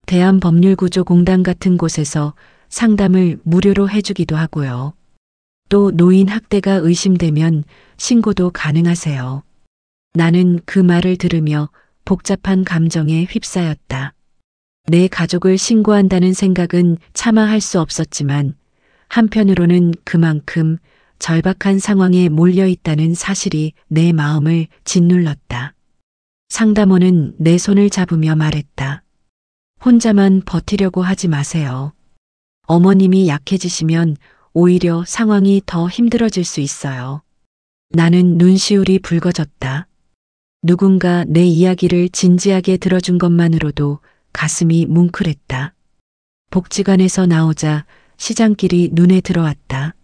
대한법률구조공단 같은 곳에서 상담을 무료로 해주기도 하고요. 또 노인 학대가 의심되면 신고도 가능하세요. 나는 그 말을 들으며 복잡한 감정에 휩싸였다. 내 가족을 신고한다는 생각은 차마 할 수 없었지만 한편으로는 그만큼 절박한 상황에 몰려 있다는 사실이 내 마음을 짓눌렀다. 상담원은 내 손을 잡으며 말했다. 혼자만 버티려고 하지 마세요. 어머님이 약해지시면 오히려 상황이 더 힘들어질 수 있어요. 나는 눈시울이 붉어졌다. 누군가 내 이야기를 진지하게 들어준 것만으로도 가슴이 뭉클했다. 복지관에서 나오자 시장길이 눈에 들어왔다.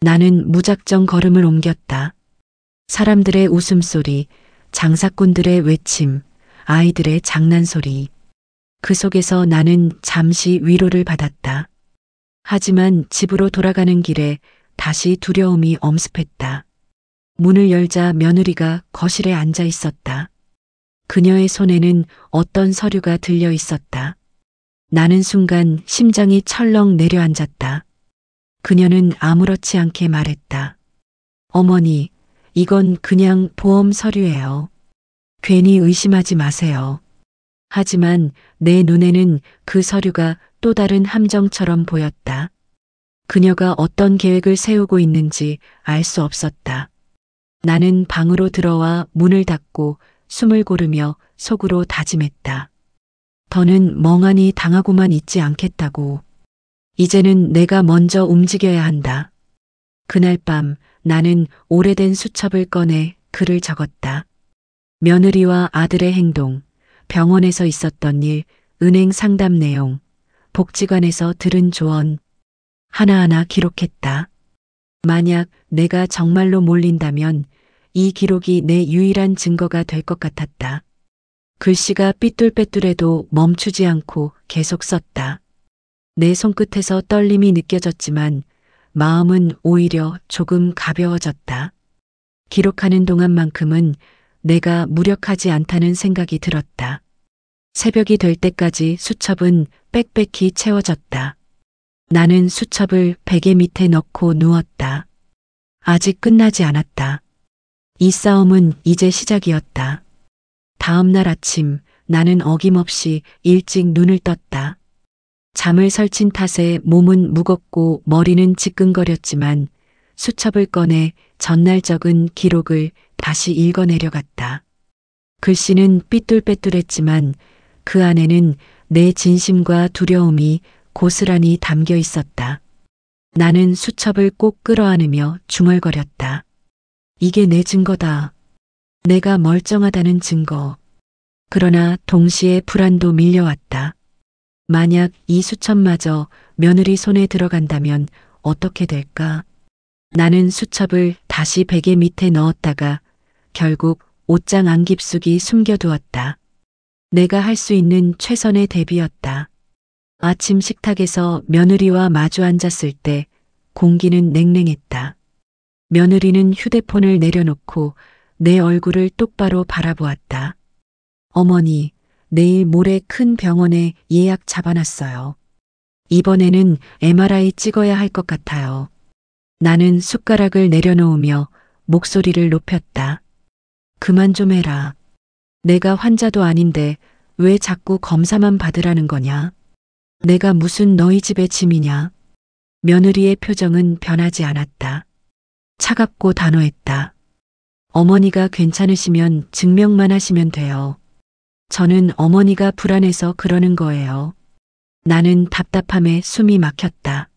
나는 무작정 걸음을 옮겼다. 사람들의 웃음소리, 장사꾼들의 외침, 아이들의 장난소리. 그 속에서 나는 잠시 위로를 받았다. 하지만 집으로 돌아가는 길에 다시 두려움이 엄습했다. 문을 열자 며느리가 거실에 앉아 있었다. 그녀의 손에는 어떤 서류가 들려 있었다. 나는 순간 심장이 철렁 내려앉았다. 그녀는 아무렇지 않게 말했다. 어머니, 이건 그냥 보험 서류예요. 괜히 의심하지 마세요. 하지만 내 눈에는 그 서류가 또 다른 함정처럼 보였다. 그녀가 어떤 계획을 세우고 있는지 알 수 없었다. 나는 방으로 들어와 문을 닫고 숨을 고르며 속으로 다짐했다. 더는 멍하니 당하고만 있지 않겠다고. 이제는 내가 먼저 움직여야 한다. 그날 밤 나는 오래된 수첩을 꺼내 글을 적었다. 며느리와 아들의 행동, 병원에서 있었던 일, 은행 상담 내용, 복지관에서 들은 조언. 하나하나 기록했다. 만약 내가 정말로 몰린다면 이 기록이 내 유일한 증거가 될 것 같았다. 글씨가 삐뚤빼뚤해도 멈추지 않고 계속 썼다. 내 손끝에서 떨림이 느껴졌지만 마음은 오히려 조금 가벼워졌다. 기록하는 동안만큼은 내가 무력하지 않다는 생각이 들었다. 새벽이 될 때까지 수첩은 빽빽히 채워졌다. 나는 수첩을 베개 밑에 넣고 누웠다. 아직 끝나지 않았다. 이 싸움은 이제 시작이었다. 다음 날 아침 나는 어김없이 일찍 눈을 떴다. 잠을 설친 탓에 몸은 무겁고 머리는 지끈거렸지만 수첩을 꺼내 전날 적은 기록을 다시 읽어내려갔다. 글씨는 삐뚤빼뚤했지만 그 안에는 내 진심과 두려움이 고스란히 담겨 있었다. 나는 수첩을 꼭 끌어안으며 중얼거렸다. 이게 내 증거다. 내가 멀쩡하다는 증거. 그러나 동시에 불안도 밀려왔다. 만약 이 수첩마저 며느리 손에 들어간다면 어떻게 될까? 나는 수첩을 다시 베개 밑에 넣었다가 결국 옷장 안깊숙이 숨겨두었다. 내가 할 수 있는 최선의 대비였다. 아침 식탁에서 며느리와 마주 앉았을 때 공기는 냉랭했다. 며느리는 휴대폰을 내려놓고 내 얼굴을 똑바로 바라보았다. 어머니, 내일 모레 큰 병원에 예약 잡아놨어요. 이번에는 MRI 찍어야 할 것 같아요. 나는 숟가락을 내려놓으며 목소리를 높였다. 그만 좀 해라. 내가 환자도 아닌데 왜 자꾸 검사만 받으라는 거냐? 내가 무슨 너희 집의 짐이냐? 며느리의 표정은 변하지 않았다. 차갑고 단호했다. 어머니가 괜찮으시면 증명만 하시면 돼요. 저는 어머니가 불안해서 그러는 거예요. 나는 답답함에 숨이 막혔다.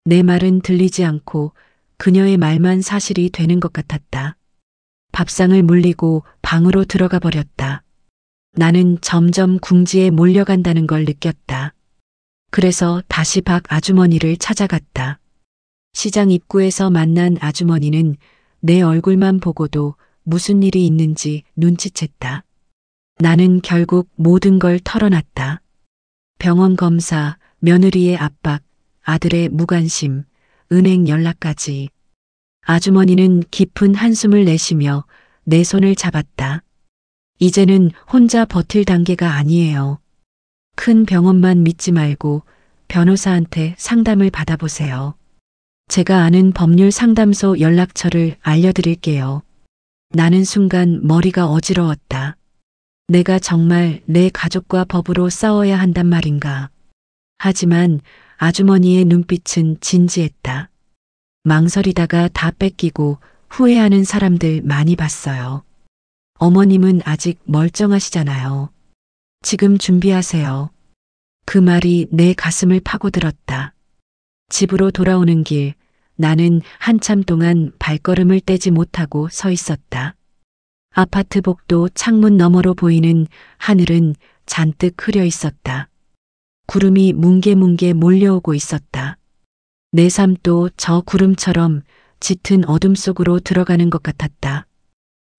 내 말은 들리지 않고 그녀의 말만 사실이 되는 것 같았다. 밥상을 물리고 방으로 들어가 버렸다. 나는 점점 궁지에 몰려간다는 걸 느꼈다. 그래서 다시 박 아주머니를 찾아갔다. 시장 입구에서 만난 아주머니는 내 얼굴만 보고도 무슨 일이 있는지 눈치챘다. 나는 결국 모든 걸 털어놨다. 병원 검사, 며느리의 압박, 아들의 무관심, 은행 연락까지. 아주머니는 깊은 한숨을 내쉬며 내 손을 잡았다. 이제는 혼자 버틸 단계가 아니에요. 큰 병원만 믿지 말고 변호사한테 상담을 받아보세요. 제가 아는 법률 상담소 연락처를 알려드릴게요. 나는 순간 머리가 어지러웠다. 내가 정말 내 가족과 법으로 싸워야 한단 말인가. 하지만 아주머니의 눈빛은 진지했다. 망설이다가 다 뺏기고 후회하는 사람들 많이 봤어요. 어머님은 아직 멀쩡하시잖아요. 지금 준비하세요. 그 말이 내 가슴을 파고들었다. 집으로 돌아오는 길, 나는 한참 동안 발걸음을 떼지 못하고 서 있었다. 아파트 복도 창문 너머로 보이는 하늘은 잔뜩 흐려 있었다. 구름이 뭉게뭉게 몰려오고 있었다. 내 삶도 저 구름처럼 짙은 어둠 속으로 들어가는 것 같았다.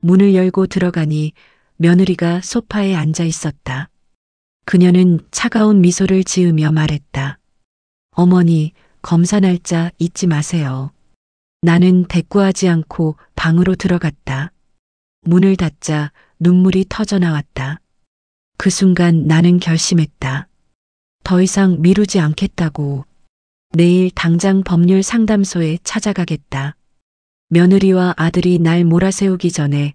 문을 열고 들어가니 며느리가 소파에 앉아 있었다. 그녀는 차가운 미소를 지으며 말했다. 어머니, 검사 날짜 잊지 마세요. 나는 대꾸하지 않고 방으로 들어갔다. 문을 닫자 눈물이 터져 나왔다. 그 순간 나는 결심했다. 더 이상 미루지 않겠다고. 내일 당장 법률 상담소에 찾아가겠다. 며느리와 아들이 날 몰아세우기 전에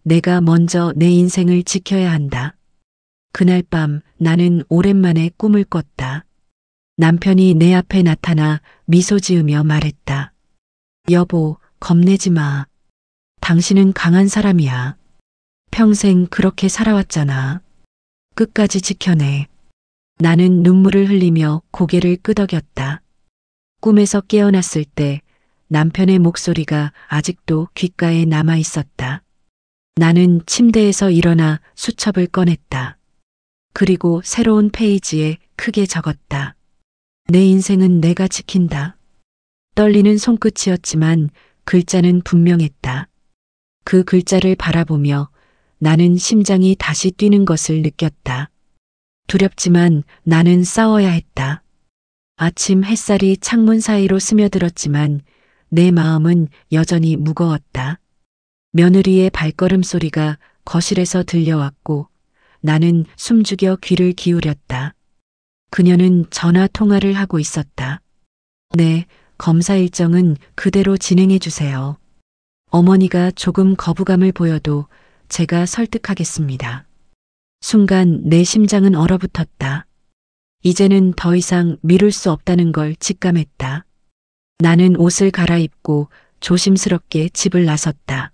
내가 먼저 내 인생을 지켜야 한다. 그날 밤 나는 오랜만에 꿈을 꿨다. 남편이 내 앞에 나타나 미소 지으며 말했다. 여보, 겁내지 마. 당신은 강한 사람이야. 평생 그렇게 살아왔잖아. 끝까지 지켜내. 나는 눈물을 흘리며 고개를 끄덕였다. 꿈에서 깨어났을 때 남편의 목소리가 아직도 귓가에 남아 있었다. 나는 침대에서 일어나 수첩을 꺼냈다. 그리고 새로운 페이지에 크게 적었다. 내 인생은 내가 지킨다. 떨리는 손끝이었지만 글자는 분명했다. 그 글자를 바라보며 나는 심장이 다시 뛰는 것을 느꼈다. 두렵지만 나는 싸워야 했다. 아침 햇살이 창문 사이로 스며들었지만 내 마음은 여전히 무거웠다. 며느리의 발걸음 소리가 거실에서 들려왔고 나는 숨죽여 귀를 기울였다. 그녀는 전화 통화를 하고 있었다. 네, 검사 일정은 그대로 진행해 주세요. 어머니가 조금 거부감을 보여도 제가 설득하겠습니다. 순간 내 심장은 얼어붙었다. 이제는 더 이상 미룰 수 없다는 걸 직감했다. 나는 옷을 갈아입고 조심스럽게 집을 나섰다.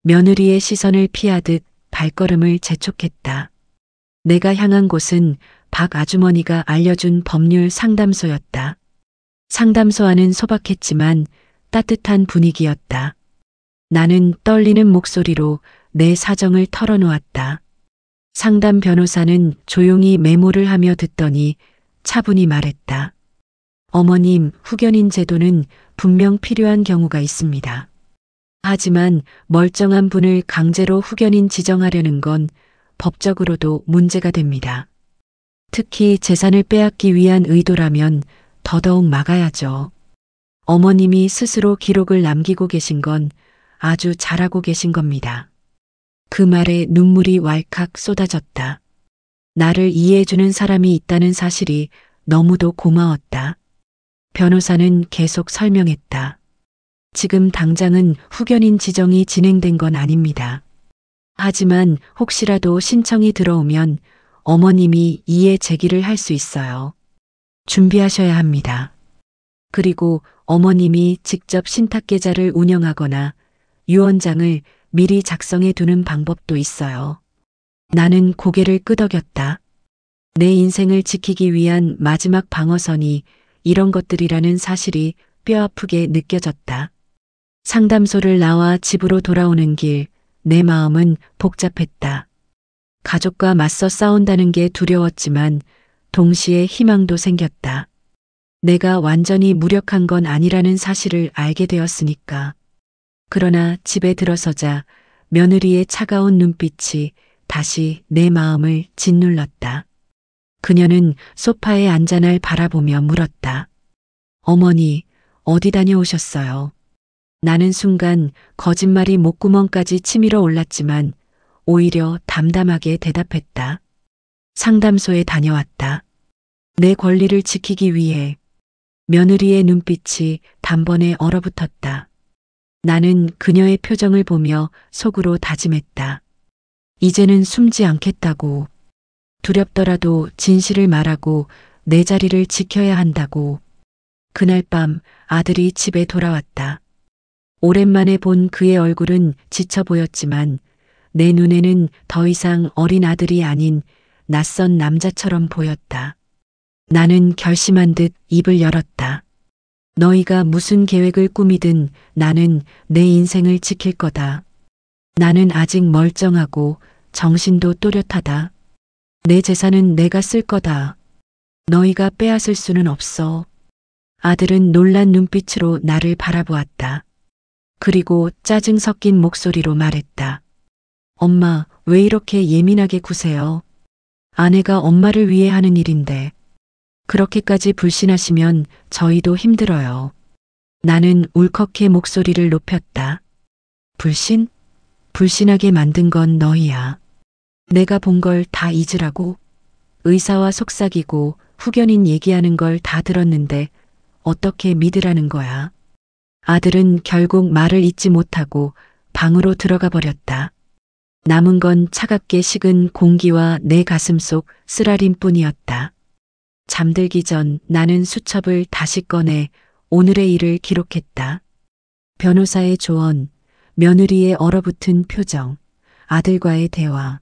며느리의 시선을 피하듯 발걸음을 재촉했다. 내가 향한 곳은 박 아주머니가 알려준 법률 상담소였다. 상담소 안은 소박했지만 따뜻한 분위기였다. 나는 떨리는 목소리로 내 사정을 털어놓았다. 상담 변호사는 조용히 메모를 하며 듣더니 차분히 말했다. 어머님, 후견인 제도는 분명 필요한 경우가 있습니다. 하지만 멀쩡한 분을 강제로 후견인 지정하려는 건 법적으로도 문제가 됩니다. 특히 재산을 빼앗기 위한 의도라면 더더욱 막아야죠. 어머님이 스스로 기록을 남기고 계신 건 아주 잘하고 계신 겁니다. 그 말에 눈물이 왈칵 쏟아졌다. 나를 이해해주는 사람이 있다는 사실이 너무도 고마웠다. 변호사는 계속 설명했다. 지금 당장은 후견인 지정이 진행된 건 아닙니다. 하지만 혹시라도 신청이 들어오면 어머님이 이해 제기를 할 수 있어요. 준비하셔야 합니다. 그리고 어머님이 직접 신탁계좌를 운영하거나 유언장을 미리 작성해 두는 방법도 있어요. 나는 고개를 끄덕였다. 내 인생을 지키기 위한 마지막 방어선이 이런 것들이라는 사실이 뼈아프게 느껴졌다. 상담소를 나와 집으로 돌아오는 길, 내 마음은 복잡했다. 가족과 맞서 싸운다는 게 두려웠지만 동시에 희망도 생겼다. 내가 완전히 무력한 건 아니라는 사실을 알게 되었으니까. 그러나 집에 들어서자 며느리의 차가운 눈빛이 다시 내 마음을 짓눌렀다. 그녀는 소파에 앉아 날 바라보며 물었다. 어머니, 어디 다녀오셨어요? 나는 순간 거짓말이 목구멍까지 치밀어 올랐지만 오히려 담담하게 대답했다. 상담소에 다녀왔다. 내 권리를 지키기 위해. 며느리의 눈빛이 단번에 얼어붙었다. 나는 그녀의 표정을 보며 속으로 다짐했다. 이제는 숨지 않겠다고. 두렵더라도 진실을 말하고 내 자리를 지켜야 한다고. 그날 밤 아들이 집에 돌아왔다. 오랜만에 본 그의 얼굴은 지쳐 보였지만 내 눈에는 더 이상 어린 아들이 아닌 낯선 남자처럼 보였다. 나는 결심한 듯 입을 열었다. 너희가 무슨 계획을 꾸미든 나는 내 인생을 지킬 거다. 나는 아직 멀쩡하고 정신도 또렷하다. 내 재산은 내가 쓸 거다. 너희가 빼앗을 수는 없어. 아들은 놀란 눈빛으로 나를 바라보았다. 그리고 짜증 섞인 목소리로 말했다. 엄마, 왜 이렇게 예민하게 구세요? 아내가 엄마를 위해 하는 일인데. 그렇게까지 불신하시면 저희도 힘들어요. 나는 울컥해 목소리를 높였다. 불신? 불신하게 만든 건 너희야. 내가 본 걸 다 잊으라고? 의사와 속삭이고 후견인 얘기하는 걸 다 들었는데 어떻게 믿으라는 거야? 아들은 결국 말을 잇지 못하고 방으로 들어가 버렸다. 남은 건 차갑게 식은 공기와 내 가슴 속 쓰라림 뿐이었다. 잠들기 전 나는 수첩을 다시 꺼내 오늘의 일을 기록했다. 변호사의 조언, 며느리의 얼어붙은 표정, 아들과의 대화.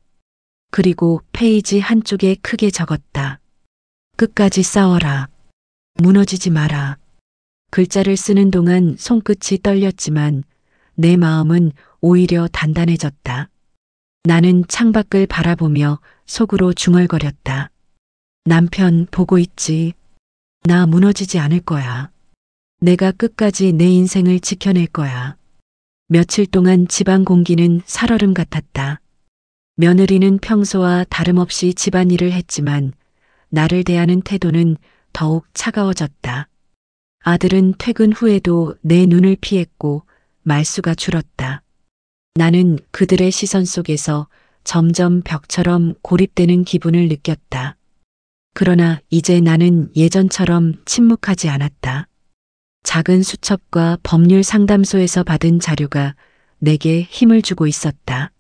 그리고 페이지 한쪽에 크게 적었다. 끝까지 싸워라. 무너지지 마라. 글자를 쓰는 동안 손끝이 떨렸지만 내 마음은 오히려 단단해졌다. 나는 창밖을 바라보며 속으로 중얼거렸다. 남편 보고 있지. 나 무너지지 않을 거야. 내가 끝까지 내 인생을 지켜낼 거야. 며칠 동안 집안 공기는 살얼음 같았다. 며느리는 평소와 다름없이 집안일을 했지만 나를 대하는 태도는 더욱 차가워졌다. 아들은 퇴근 후에도 내 눈을 피했고 말수가 줄었다. 나는 그들의 시선 속에서 점점 벽처럼 고립되는 기분을 느꼈다. 그러나 이제 나는 예전처럼 침묵하지 않았다. 작은 수첩과 법률 상담소에서 받은 자료가 내게 힘을 주고 있었다.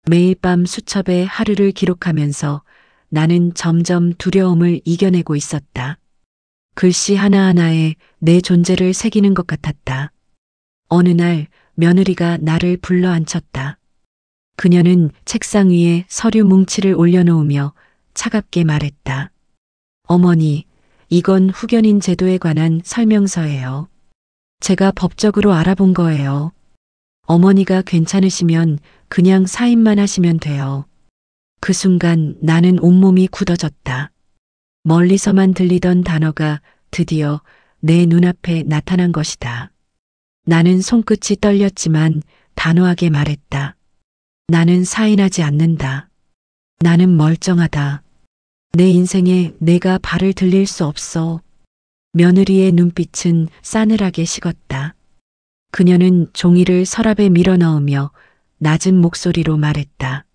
매일 밤 수첩에 하루를 기록하면서 나는 점점 두려움을 이겨내고 있었다. 글씨 하나하나에 내 존재를 새기는 것 같았다. 어느 날 며느리가 나를 불러 앉혔다. 그녀는 책상 위에 서류 뭉치를 올려놓으며 차갑게 말했다. 어머니, 이건 후견인 제도에 관한 설명서예요. 제가 법적으로 알아본 거예요. 어머니가 괜찮으시면 그냥 사인만 하시면 돼요. 그 순간 나는 온몸이 굳어졌다. 멀리서만 들리던 단어가 드디어 내 눈앞에 나타난 것이다. 나는 손끝이 떨렸지만 단호하게 말했다. 나는 사인하지 않는다. 나는 멀쩡하다. 내 인생에 내가 발을 들릴 수 없어. 며느리의 눈빛은 싸늘하게 식었다. 그녀는 종이를 서랍에 밀어넣으며 낮은 목소리로 말했다.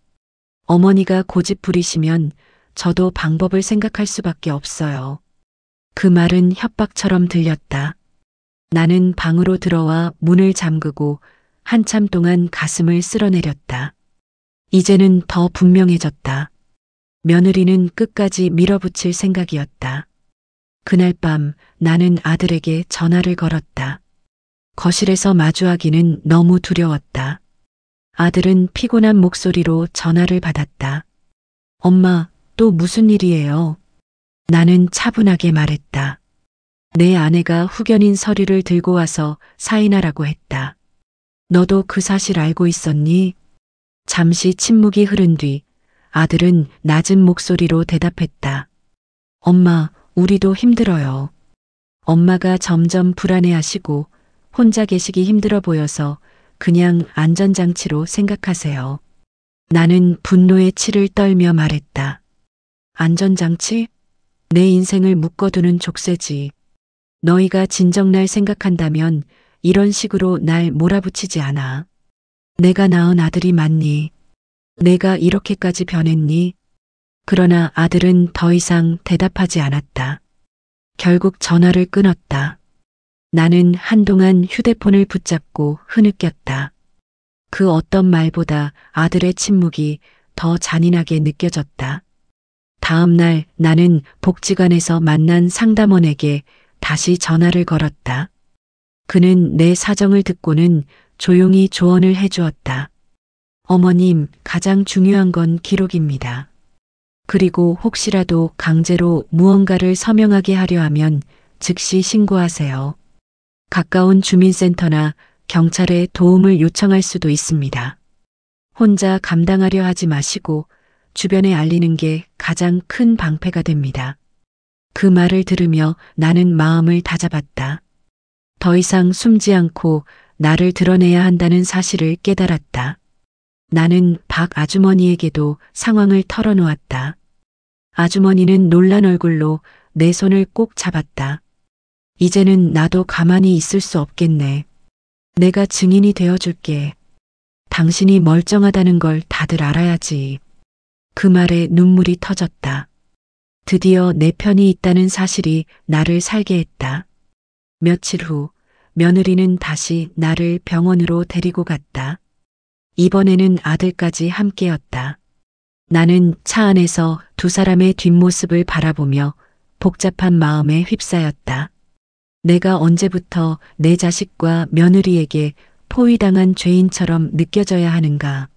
어머니가 고집 부리시면 저도 방법을 생각할 수밖에 없어요. 그 말은 협박처럼 들렸다. 나는 방으로 들어와 문을 잠그고 한참 동안 가슴을 쓸어내렸다. 이제는 더 분명해졌다. 며느리는 끝까지 밀어붙일 생각이었다. 그날 밤 나는 아들에게 전화를 걸었다. 거실에서 마주하기는 너무 두려웠다. 아들은 피곤한 목소리로 전화를 받았다. 엄마, 또 무슨 일이에요? 나는 차분하게 말했다. 내 아내가 후견인 서류를 들고 와서 사인하라고 했다. 너도 그 사실 알고 있었니? 잠시 침묵이 흐른 뒤 아들은 낮은 목소리로 대답했다. 엄마, 우리도 힘들어요. 엄마가 점점 불안해하시고 혼자 계시기 힘들어 보여서 그냥 안전장치로 생각하세요. 나는 분노의 치를 떨며 말했다. 안전장치? 내 인생을 묶어두는 족쇄지. 너희가 진정날 생각한다면 이런 식으로 날 몰아붙이지 않아. 내가 낳은 아들이 맞니? 내가 이렇게까지 변했니? 그러나 아들은 더 이상 대답하지 않았다. 결국 전화를 끊었다. 나는 한동안 휴대폰을 붙잡고 흐느꼈다. 그 어떤 말보다 아들의 침묵이 더 잔인하게 느껴졌다. 다음 날 나는 복지관에서 만난 상담원에게 다시 전화를 걸었다. 그는 내 사정을 듣고는 조용히 조언을 해주었다. 어머님, 가장 중요한 건 기록입니다. 그리고 혹시라도 강제로 무언가를 서명하게 하려 하면 즉시 신고하세요. 가까운 주민센터나 경찰에 도움을 요청할 수도 있습니다. 혼자 감당하려 하지 마시고 주변에 알리는 게 가장 큰 방패가 됩니다. 그 말을 들으며 나는 마음을 다잡았다. 더 이상 숨지 않고 나를 드러내야 한다는 사실을 깨달았다. 나는 박 아주머니에게도 상황을 털어놓았다. 아주머니는 놀란 얼굴로 내 손을 꼭 잡았다. 이제는 나도 가만히 있을 수 없겠네. 내가 증인이 되어줄게. 당신이 멀쩡하다는 걸 다들 알아야지. 그 말에 눈물이 터졌다. 드디어 내 편이 있다는 사실이 나를 살게 했다. 며칠 후 며느리는 다시 나를 병원으로 데리고 갔다. 이번에는 아들까지 함께였다. 나는 차 안에서 두 사람의 뒷모습을 바라보며 복잡한 마음에 휩싸였다. 내가 언제부터 내 자식과 며느리에게 포위당한 죄인처럼 느껴져야 하는가.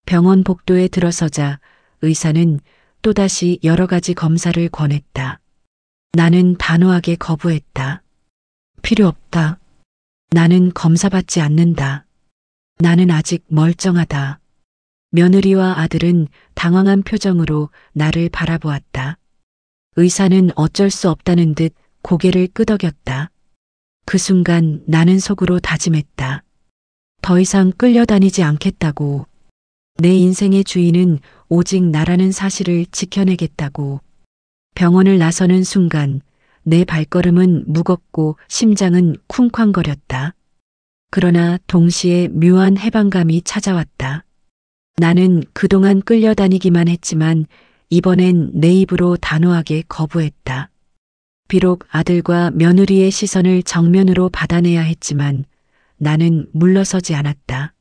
병원 복도에 들어서자 의사는 또다시 여러 가지 검사를 권했다. 나는 단호하게 거부했다. 필요 없다. 나는 검사받지 않는다. 나는 아직 멀쩡하다. 며느리와 아들은 당황한 표정으로 나를 바라보았다. 의사는 어쩔 수 없다는 듯 고개를 끄덕였다. 그 순간 나는 속으로 다짐했다. 더 이상 끌려다니지 않겠다고. 내 인생의 주인은 오직 나라는 사실을 지켜내겠다고. 병원을 나서는 순간 내 발걸음은 무겁고 심장은 쿵쾅거렸다. 그러나 동시에 묘한 해방감이 찾아왔다. 나는 그동안 끌려다니기만 했지만 이번엔 내 입으로 단호하게 거부했다. 비록 아들과 며느리의 시선을 정면으로 받아내야 했지만 나는 물러서지 않았다.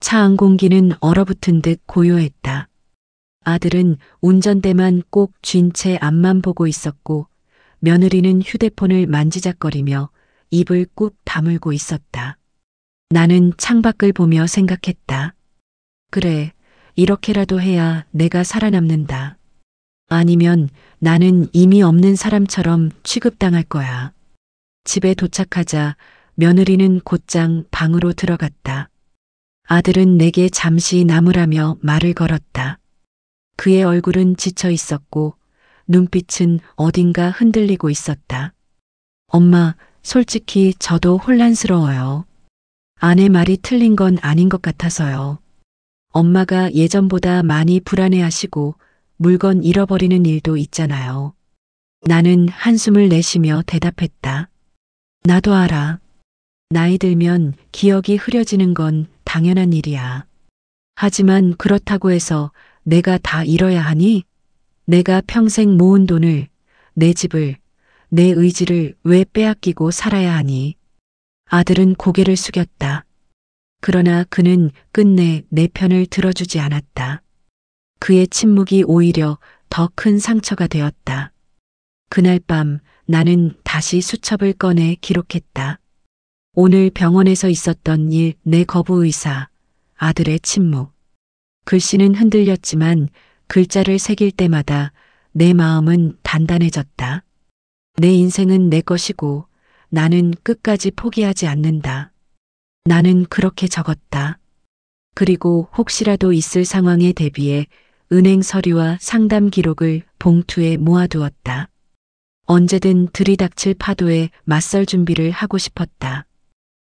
차 안 공기는 얼어붙은 듯 고요했다. 아들은 운전대만 꼭 쥔 채 앞만 보고 있었고 며느리는 휴대폰을 만지작거리며 입을 꾹 다물고 있었다. 나는 창밖을 보며 생각했다. 그래, 이렇게라도 해야 내가 살아남는다. 아니면 나는 이미 없는 사람처럼 취급당할 거야. 집에 도착하자 며느리는 곧장 방으로 들어갔다. 아들은 내게 잠시 남으라며 말을 걸었다. 그의 얼굴은 지쳐 있었고 눈빛은 어딘가 흔들리고 있었다. 엄마, 솔직히 저도 혼란스러워요. 아내 말이 틀린 건 아닌 것 같아서요. 엄마가 예전보다 많이 불안해하시고 물건 잃어버리는 일도 있잖아요. 나는 한숨을 내쉬며 대답했다. 나도 알아. 나이 들면 기억이 흐려지는 건 당연한 일이야. 하지만 그렇다고 해서 내가 다 잃어야 하니? 내가 평생 모은 돈을, 내 집을, 내 의지를 왜 빼앗기고 살아야 하니? 아들은 고개를 숙였다. 그러나 그는 끝내 내 편을 들어주지 않았다. 그의 침묵이 오히려 더 큰 상처가 되었다. 그날 밤 나는 다시 수첩을 꺼내 기록했다. 오늘 병원에서 있었던 일, 내 거부 의사, 아들의 침묵. 글씨는 흔들렸지만 글자를 새길 때마다 내 마음은 단단해졌다. 내 인생은 내 것이고 나는 끝까지 포기하지 않는다. 나는 그렇게 적었다. 그리고 혹시라도 있을 상황에 대비해 은행 서류와 상담 기록을 봉투에 모아두었다. 언제든 들이닥칠 파도에 맞설 준비를 하고 싶었다.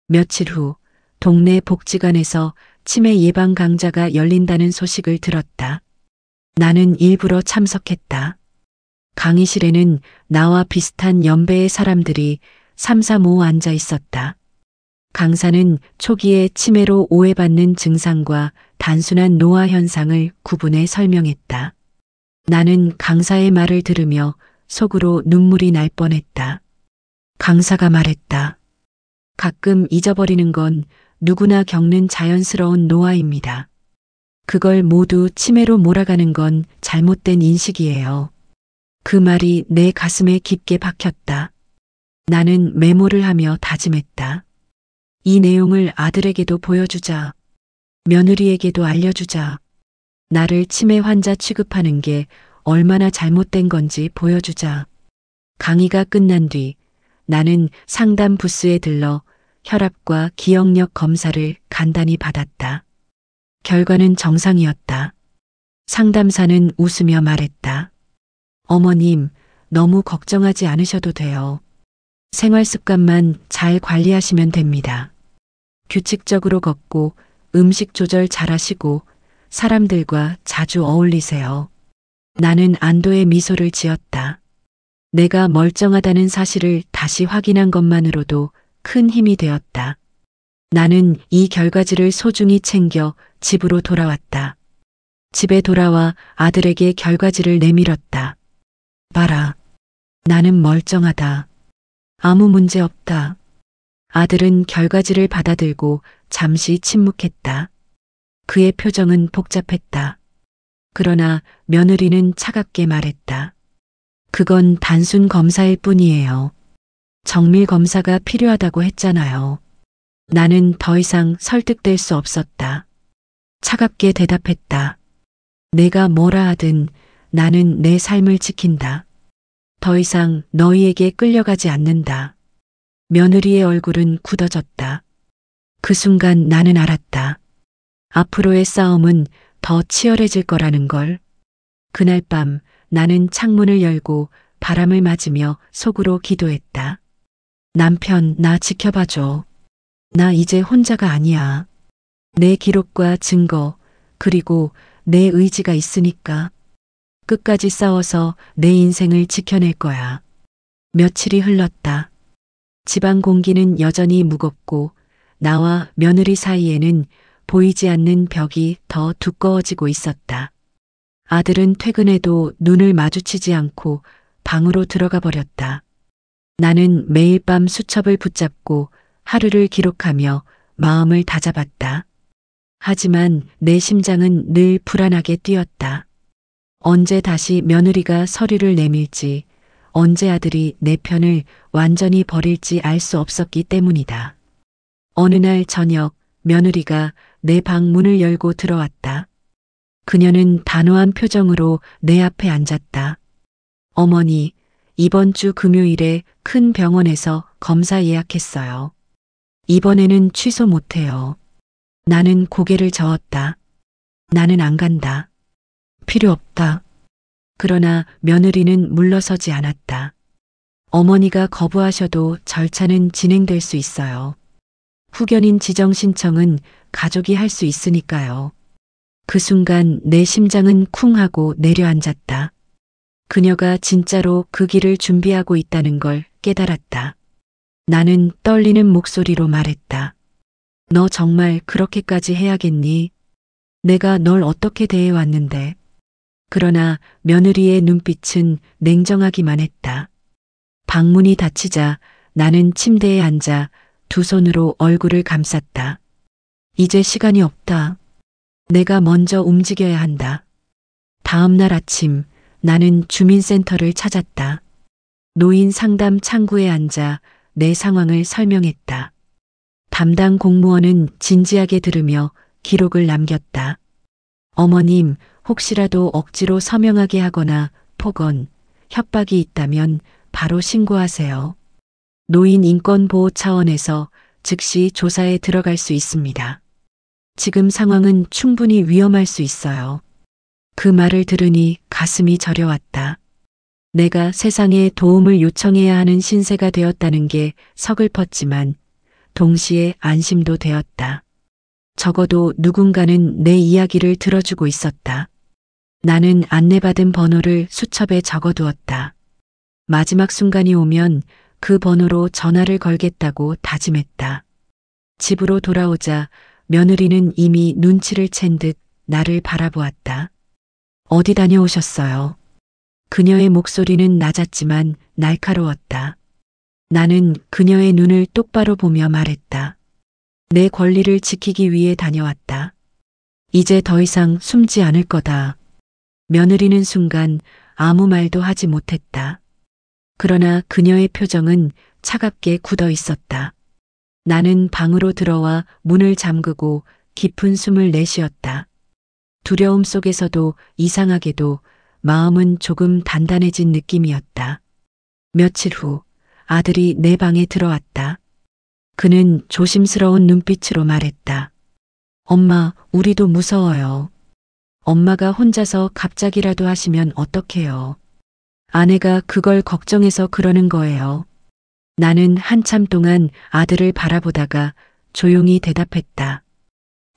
며칠 후 동네 복지관에서 치매 예방 강좌가 열린다는 소식을 들었다. 나는 일부러 참석했다. 강의실에는 나와 비슷한 연배의 사람들이 삼삼오오 앉아 있었다. 강사는 초기에 치매로 오해받는 증상과 단순한 노화 현상을 구분해 설명했다. 나는 강사의 말을 들으며 속으로 눈물이 날 뻔했다. 강사가 말했다. 가끔 잊어버리는 건 누구나 겪는 자연스러운 노화입니다. 그걸 모두 치매로 몰아가는 건 잘못된 인식이에요. 그 말이 내 가슴에 깊게 박혔다. 나는 메모를 하며 다짐했다. 이 내용을 아들에게도 보여주자. 며느리에게도 알려주자. 나를 치매 환자 취급하는 게 얼마나 잘못된 건지 보여주자. 강의가 끝난 뒤 나는 상담 부스에 들러 혈압과 기억력 검사를 간단히 받았다. 결과는 정상이었다. 상담사는 웃으며 말했다. 어머님, 너무 걱정하지 않으셔도 돼요. 생활 습관만 잘 관리하시면 됩니다. 규칙적으로 걷고 음식 조절 잘하시고 사람들과 자주 어울리세요. 나는 안도의 미소를 지었다. 내가 멀쩡하다는 사실을 다시 확인한 것만으로도 큰 힘이 되었다. 나는 이 결과지를 소중히 챙겨 집으로 돌아왔다. 집에 돌아와 아들에게 결과지를 내밀었다. 봐라. 나는 멀쩡하다. 아무 문제 없다. 아들은 결과지를 받아들고 잠시 침묵했다. 그의 표정은 복잡했다. 그러나 며느리는 차갑게 말했다. 그건 단순 검사일 뿐이에요. 정밀 검사가 필요하다고 했잖아요. 나는 더 이상 설득될 수 없었다. 차갑게 대답했다. 내가 뭐라 하든 나는 내 삶을 지킨다. 더 이상 너희에게 끌려가지 않는다. 며느리의 얼굴은 굳어졌다. 그 순간 나는 알았다. 앞으로의 싸움은 더 치열해질 거라는 걸. 그날 밤 나는 창문을 열고 바람을 맞으며 속으로 기도했다. 남편, 나 지켜봐줘. 나 이제 혼자가 아니야. 내 기록과 증거, 그리고 내 의지가 있으니까. 끝까지 싸워서 내 인생을 지켜낼 거야. 며칠이 흘렀다. 집안 공기는 여전히 무겁고 나와 며느리 사이에는 보이지 않는 벽이 더 두꺼워지고 있었다. 아들은 퇴근해도 눈을 마주치지 않고 방으로 들어가 버렸다. 나는 매일 밤 수첩을 붙잡고 하루를 기록하며 마음을 다잡았다. 하지만 내 심장은 늘 불안하게 뛰었다. 언제 다시 며느리가 서류를 내밀지, 언제 아들이 내 편을 완전히 버릴지 알 수 없었기 때문이다. 어느 날 저녁 며느리가 내 방 문을 열고 들어왔다. 그녀는 단호한 표정으로 내 앞에 앉았다. 어머니, 이번 주 금요일에 큰 병원에서 검사 예약했어요. 이번에는 취소 못해요. 나는 고개를 저었다. 나는 안 간다. 필요 없다. 그러나 며느리는 물러서지 않았다. 어머니가 거부하셔도 절차는 진행될 수 있어요. 후견인 지정 신청은 가족이 할 수 있으니까요. 그 순간 내 심장은 쿵 하고 내려앉았다. 그녀가 진짜로 그 길을 준비하고 있다는 걸 깨달았다. 나는 떨리는 목소리로 말했다. 너 정말 그렇게까지 해야겠니? 내가 널 어떻게 대해왔는데. 그러나 며느리의 눈빛은 냉정하기만 했다. 방문이 닫히자 나는 침대에 앉아 두 손으로 얼굴을 감쌌다. 이제 시간이 없다. 내가 먼저 움직여야 한다. 다음 날 아침 나는 주민센터를 찾았다. 노인 상담 창구에 앉아 내 상황을 설명했다. 담당 공무원은 진지하게 들으며 기록을 남겼다. 어머님, 혹시라도 억지로 서명하게 하거나 폭언, 협박이 있다면 바로 신고하세요. 노인 인권보호 차원에서 즉시 조사에 들어갈 수 있습니다. 지금 상황은 충분히 위험할 수 있어요. 그 말을 들으니 가슴이 저려왔다. 내가 세상에 도움을 요청해야 하는 신세가 되었다는 게 서글펐지만 동시에 안심도 되었다. 적어도 누군가는 내 이야기를 들어주고 있었다. 나는 안내받은 번호를 수첩에 적어두었다. 마지막 순간이 오면 그 번호로 전화를 걸겠다고 다짐했다. 집으로 돌아오자 며느리는 이미 눈치를 챈 듯 나를 바라보았다. 어디 다녀오셨어요? 그녀의 목소리는 낮았지만 날카로웠다. 나는 그녀의 눈을 똑바로 보며 말했다. 내 권리를 지키기 위해 다녀왔다. 이제 더 이상 숨지 않을 거다. 며느리는 순간 아무 말도 하지 못했다. 그러나 그녀의 표정은 차갑게 굳어 있었다. 나는 방으로 들어와 문을 잠그고 깊은 숨을 내쉬었다. 두려움 속에서도 이상하게도 마음은 조금 단단해진 느낌이었다. 며칠 후 아들이 내 방에 들어왔다. 그는 조심스러운 눈빛으로 말했다. 엄마, 우리도 무서워요. 엄마가 혼자서 갑자기라도 하시면 어떡해요. 아내가 그걸 걱정해서 그러는 거예요. 나는 한참 동안 아들을 바라보다가 조용히 대답했다.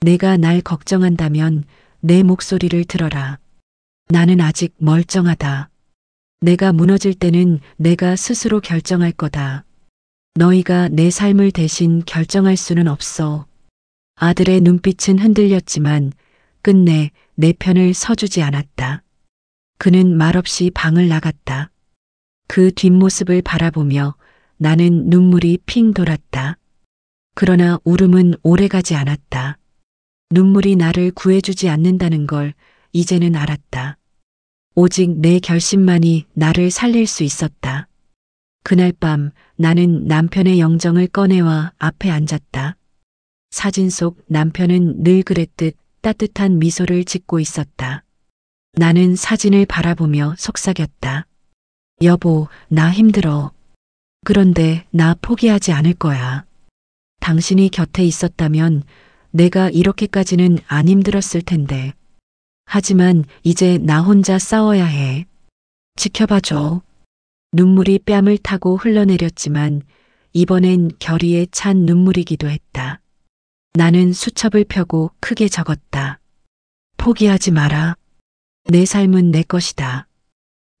내가 날 걱정한다면 내 목소리를 들어라. 나는 아직 멀쩡하다. 내가 무너질 때는 내가 스스로 결정할 거다. 너희가 내 삶을 대신 결정할 수는 없어. 아들의 눈빛은 흔들렸지만 끝내 내 편을 서주지 않았다. 그는 말없이 방을 나갔다. 그 뒷모습을 바라보며 나는 눈물이 핑 돌았다. 그러나 울음은 오래가지 않았다. 눈물이 나를 구해주지 않는다는 걸 이제는 알았다. 오직 내 결심만이 나를 살릴 수 있었다. 그날 밤 나는 남편의 영정을 꺼내와 앞에 앉았다. 사진 속 남편은 늘 그랬듯 따뜻한 미소를 짓고 있었다. 나는 사진을 바라보며 속삭였다. 여보, 나 힘들어. 그런데 나 포기하지 않을 거야. 당신이 곁에 있었다면 내가 이렇게까지는 안 힘들었을 텐데. 하지만 이제 나 혼자 싸워야 해. 지켜봐줘. 눈물이 뺨을 타고 흘러내렸지만 이번엔 결의에 찬 눈물이기도 했다. 나는 수첩을 펴고 크게 적었다. 포기하지 마라. 내 삶은 내 것이다.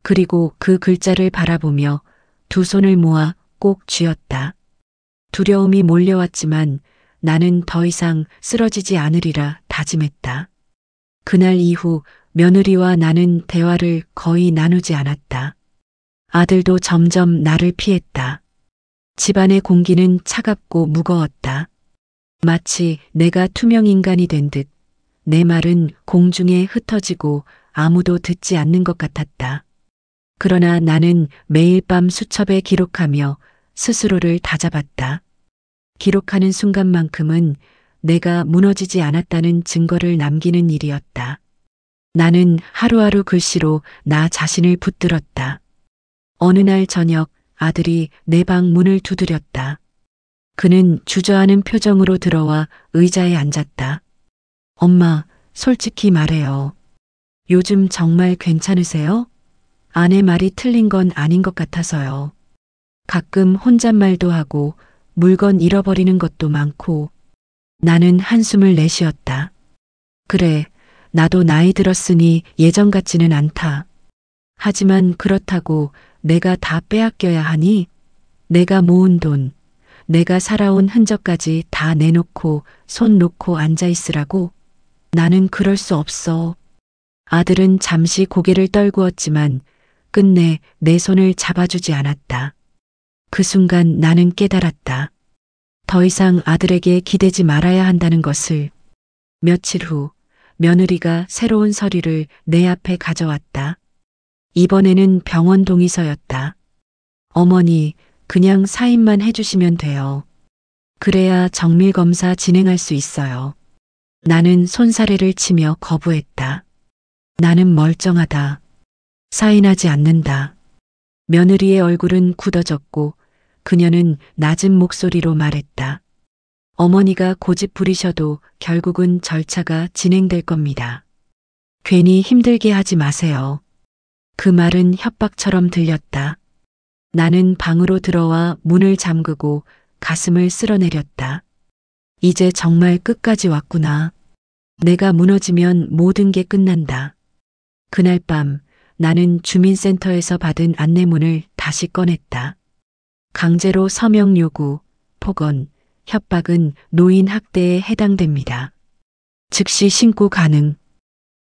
그리고 그 글자를 바라보며 두 손을 모아 꼭 쥐었다. 두려움이 몰려왔지만 나는 더 이상 쓰러지지 않으리라 다짐했다. 그날 이후 며느리와 나는 대화를 거의 나누지 않았다. 아들도 점점 나를 피했다. 집안의 공기는 차갑고 무거웠다. 마치 내가 투명 인간이 된 듯 내 말은 공중에 흩어지고 아무도 듣지 않는 것 같았다. 그러나 나는 매일 밤 수첩에 기록하며 스스로를 다잡았다. 기록하는 순간만큼은 내가 무너지지 않았다는 증거를 남기는 일이었다. 나는 하루하루 글씨로 나 자신을 붙들었다. 어느 날 저녁 아들이 내 방 문을 두드렸다. 그는 주저하는 표정으로 들어와 의자에 앉았다. 엄마, 솔직히 말해요. 요즘 정말 괜찮으세요? 아내 말이 틀린 건 아닌 것 같아서요. 가끔 혼잣말도 하고 물건 잃어버리는 것도 많고. 나는 한숨을 내쉬었다. 그래, 나도 나이 들었으니 예전 같지는 않다. 하지만 그렇다고 내가 다 빼앗겨야 하니? 내가 모은 돈, 내가 살아온 흔적까지 다 내놓고 손 놓고 앉아 있으라고? 나는 그럴 수 없어. 아들은 잠시 고개를 떨구었지만 끝내 내 손을 잡아주지 않았다. 그 순간 나는 깨달았다. 더 이상 아들에게 기대지 말아야 한다는 것을. 며칠 후 며느리가 새로운 서류를 내 앞에 가져왔다. 이번에는 병원 동의서였다. 어머니, 그냥 사인만 해주시면 돼요. 그래야 정밀검사 진행할 수 있어요. 나는 손사래를 치며 거부했다. 나는 멀쩡하다. 사인하지 않는다. 며느리의 얼굴은 굳어졌고 그녀는 낮은 목소리로 말했다. 어머니가 고집 부리셔도 결국은 절차가 진행될 겁니다. 괜히 힘들게 하지 마세요. 그 말은 협박처럼 들렸다. 나는 방으로 들어와 문을 잠그고 가슴을 쓸어내렸다. 이제 정말 끝까지 왔구나. 내가 무너지면 모든 게 끝난다. 그날 밤 나는 주민센터에서 받은 안내문을 다시 꺼냈다. 강제로 서명 요구, 폭언, 협박은 노인 학대에 해당됩니다. 즉시 신고 가능.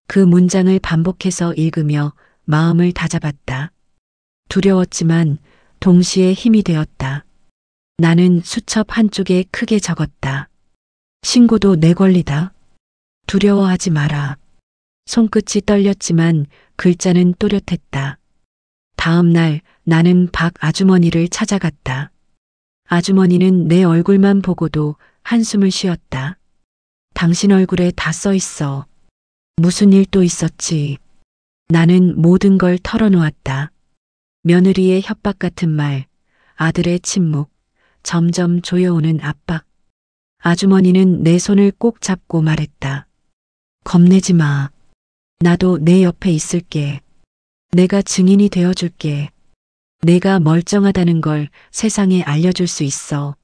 그 문장을 반복해서 읽으며 마음을 다잡았다. 두려웠지만 동시에 힘이 되었다. 나는 수첩 한쪽에 크게 적었다. 신고도 내 권리다. 두려워하지 마라. 손끝이 떨렸지만 글자는 또렷했다. 다음 날 나는 박 아주머니를 찾아갔다. 아주머니는 내 얼굴만 보고도 한숨을 쉬었다. 당신 얼굴에 다 써 있어. 무슨 일 또 있었지. 나는 모든 걸 털어놓았다. 며느리의 협박 같은 말, 아들의 침묵, 점점 조여오는 압박. 아주머니는 내 손을 꼭 잡고 말했다. 겁내지 마. 나도 내 옆에 있을게. 내가 증인이 되어줄게. 내가 멀쩡하다는 걸 세상에 알려줄 수 있어.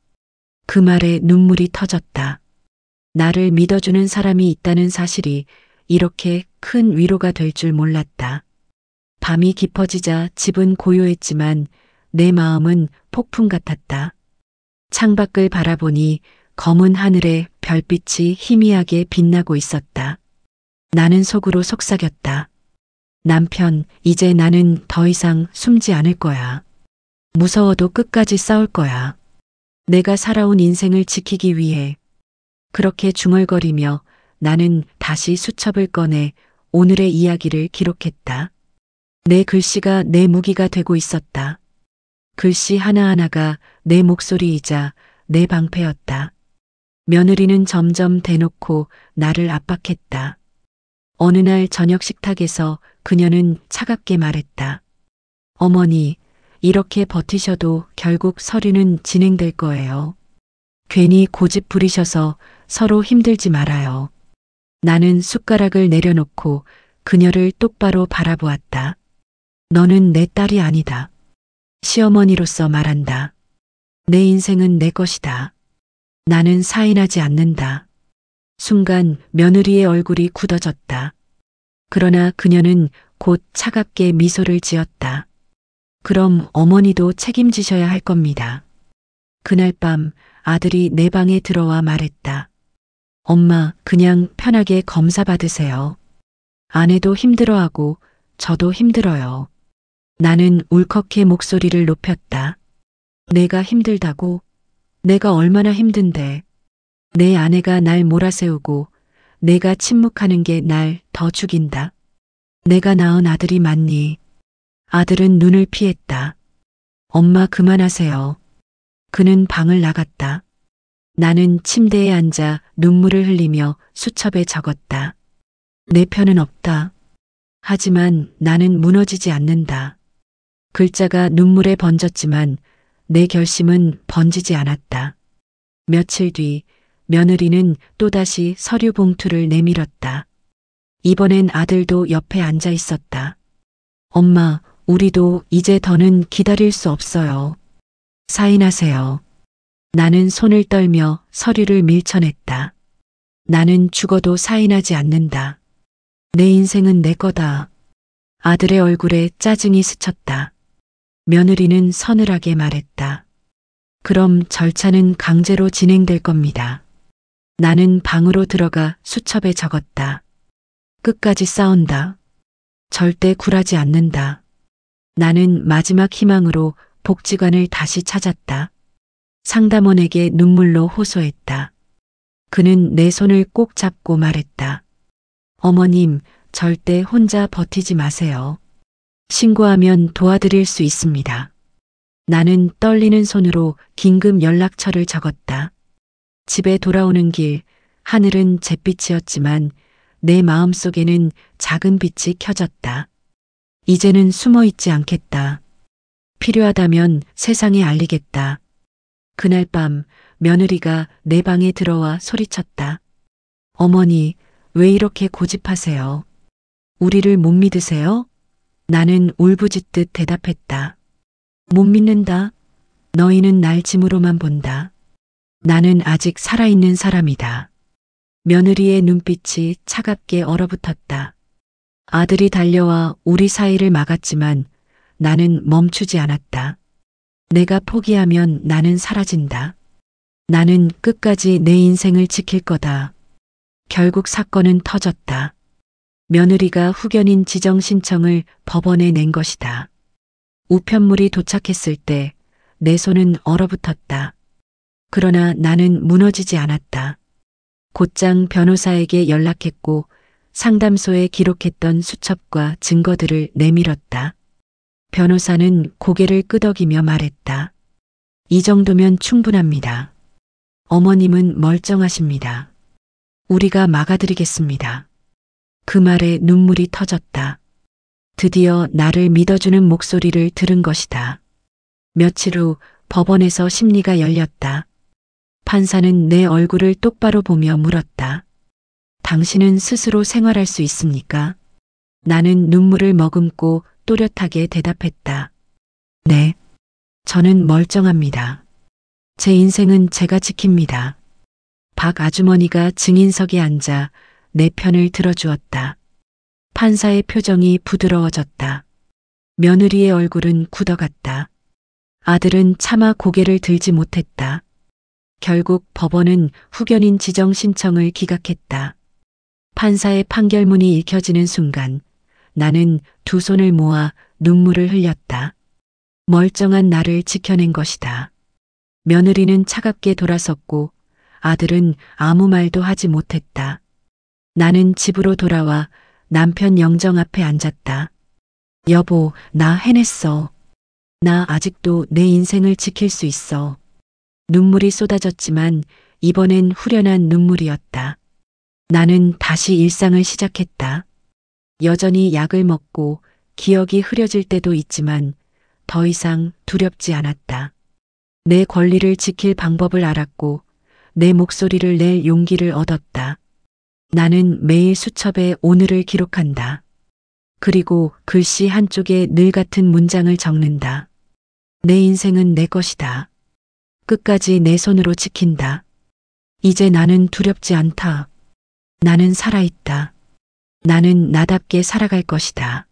그 말에 눈물이 터졌다. 나를 믿어주는 사람이 있다는 사실이 이렇게 큰 위로가 될 줄 몰랐다. 밤이 깊어지자 집은 고요했지만 내 마음은 폭풍 같았다. 창밖을 바라보니 검은 하늘에 별빛이 희미하게 빛나고 있었다. 나는 속으로 속삭였다. 남편, 이제 나는 더 이상 숨지 않을 거야. 무서워도 끝까지 싸울 거야. 내가 살아온 인생을 지키기 위해. 그렇게 중얼거리며 나는 다시 수첩을 꺼내 오늘의 이야기를 기록했다. 내 글씨가 내 무기가 되고 있었다. 글씨 하나하나가 내 목소리이자 내 방패였다. 며느리는 점점 대놓고 나를 압박했다. 어느 날 저녁 식탁에서 그녀는 차갑게 말했다. 어머니, 이렇게 버티셔도 결국 서류는 진행될 거예요. 괜히 고집 부리셔서 서로 힘들지 말아요. 나는 숟가락을 내려놓고 그녀를 똑바로 바라보았다. 너는 내 딸이 아니다. 시어머니로서 말한다. 내 인생은 내 것이다. 나는 사인하지 않는다. 순간 며느리의 얼굴이 굳어졌다. 그러나 그녀는 곧 차갑게 미소를 지었다. 그럼 어머니도 책임지셔야 할 겁니다. 그날 밤 아들이 내 방에 들어와 말했다. 엄마, 그냥 편하게 검사 받으세요. 아내도 힘들어하고 저도 힘들어요. 나는 울컥해 목소리를 높였다. 내가 힘들다고? 내가 얼마나 힘든데. 내 아내가 날 몰아세우고 내가 침묵하는 게 날 더 죽인다. 내가 낳은 아들이 맞니? 아들은 눈을 피했다. 엄마 그만하세요. 그는 방을 나갔다. 나는 침대에 앉아 눈물을 흘리며 수첩에 적었다. 내 편은 없다. 하지만 나는 무너지지 않는다. 글자가 눈물에 번졌지만 내 결심은 번지지 않았다. 며칠 뒤 며느리는 또다시 서류 봉투를 내밀었다. 이번엔 아들도 옆에 앉아 있었다. 엄마, 우리도 이제 더는 기다릴 수 없어요. 사인하세요. 나는 손을 떨며 서류를 밀쳐냈다. 나는 죽어도 사인하지 않는다. 내 인생은 내 거다. 아들의 얼굴에 짜증이 스쳤다. 며느리는 서늘하게 말했다. 그럼 절차는 강제로 진행될 겁니다. 나는 방으로 들어가 수첩에 적었다. 끝까지 싸운다. 절대 굴하지 않는다. 나는 마지막 희망으로 복지관을 다시 찾았다. 상담원에게 눈물로 호소했다. 그는 내 손을 꼭 잡고 말했다. 어머님, 절대 혼자 버티지 마세요. 신고하면 도와드릴 수 있습니다. 나는 떨리는 손으로 긴급 연락처를 적었다. 집에 돌아오는 길, 하늘은 잿빛이었지만 내 마음속에는 작은 빛이 켜졌다. 이제는 숨어 있지 않겠다. 필요하다면 세상에 알리겠다. 그날 밤 며느리가 내 방에 들어와 소리쳤다. 어머니, 왜 이렇게 고집하세요? 우리를 못 믿으세요? 나는 울부짖듯 대답했다. 못 믿는다. 너희는 날 짐으로만 본다. 나는 아직 살아있는 사람이다. 며느리의 눈빛이 차갑게 얼어붙었다. 아들이 달려와 우리 사이를 막았지만 나는 멈추지 않았다. 내가 포기하면 나는 사라진다. 나는 끝까지 내 인생을 지킬 거다. 결국 사건은 터졌다. 며느리가 후견인 지정 신청을 법원에 낸 것이다. 우편물이 도착했을 때 내 손은 얼어붙었다. 그러나 나는 무너지지 않았다. 곧장 변호사에게 연락했고 상담소에 기록했던 수첩과 증거들을 내밀었다. 변호사는 고개를 끄덕이며 말했다. 이 정도면 충분합니다. 어머님은 멀쩡하십니다. 우리가 막아드리겠습니다. 그 말에 눈물이 터졌다. 드디어 나를 믿어주는 목소리를 들은 것이다. 며칠 후 법원에서 심리가 열렸다. 판사는 내 얼굴을 똑바로 보며 물었다. 당신은 스스로 생활할 수 있습니까? 나는 눈물을 머금고 또렷하게 대답했다. 네. 저는 멀쩡합니다. 제 인생은 제가 지킵니다. 박 아주머니가 증인석에 앉아 내 편을 들어주었다. 판사의 표정이 부드러워졌다. 며느리의 얼굴은 굳어갔다. 아들은 차마 고개를 들지 못했다. 결국 법원은 후견인 지정 신청을 기각했다. 판사의 판결문이 읽혀지는 순간 나는 두 손을 모아 눈물을 흘렸다. 멀쩡한 나를 지켜낸 것이다. 며느리는 차갑게 돌아섰고 아들은 아무 말도 하지 못했다. 나는 집으로 돌아와 남편 영정 앞에 앉았다. 여보, 나 해냈어. 나 아직도 내 인생을 지킬 수 있어. 눈물이 쏟아졌지만 이번엔 후련한 눈물이었다. 나는 다시 일상을 시작했다. 여전히 약을 먹고 기억이 흐려질 때도 있지만 더 이상 두렵지 않았다. 내 권리를 지킬 방법을 알았고 내 목소리를 낼 용기를 얻었다. 나는 매일 수첩에 오늘을 기록한다. 그리고 글씨 한쪽에 늘 같은 문장을 적는다. 내 인생은 내 것이다. 끝까지 내 손으로 지킨다. 이제 나는 두렵지 않다. 나는 살아있다. 나는 나답게 살아갈 것이다.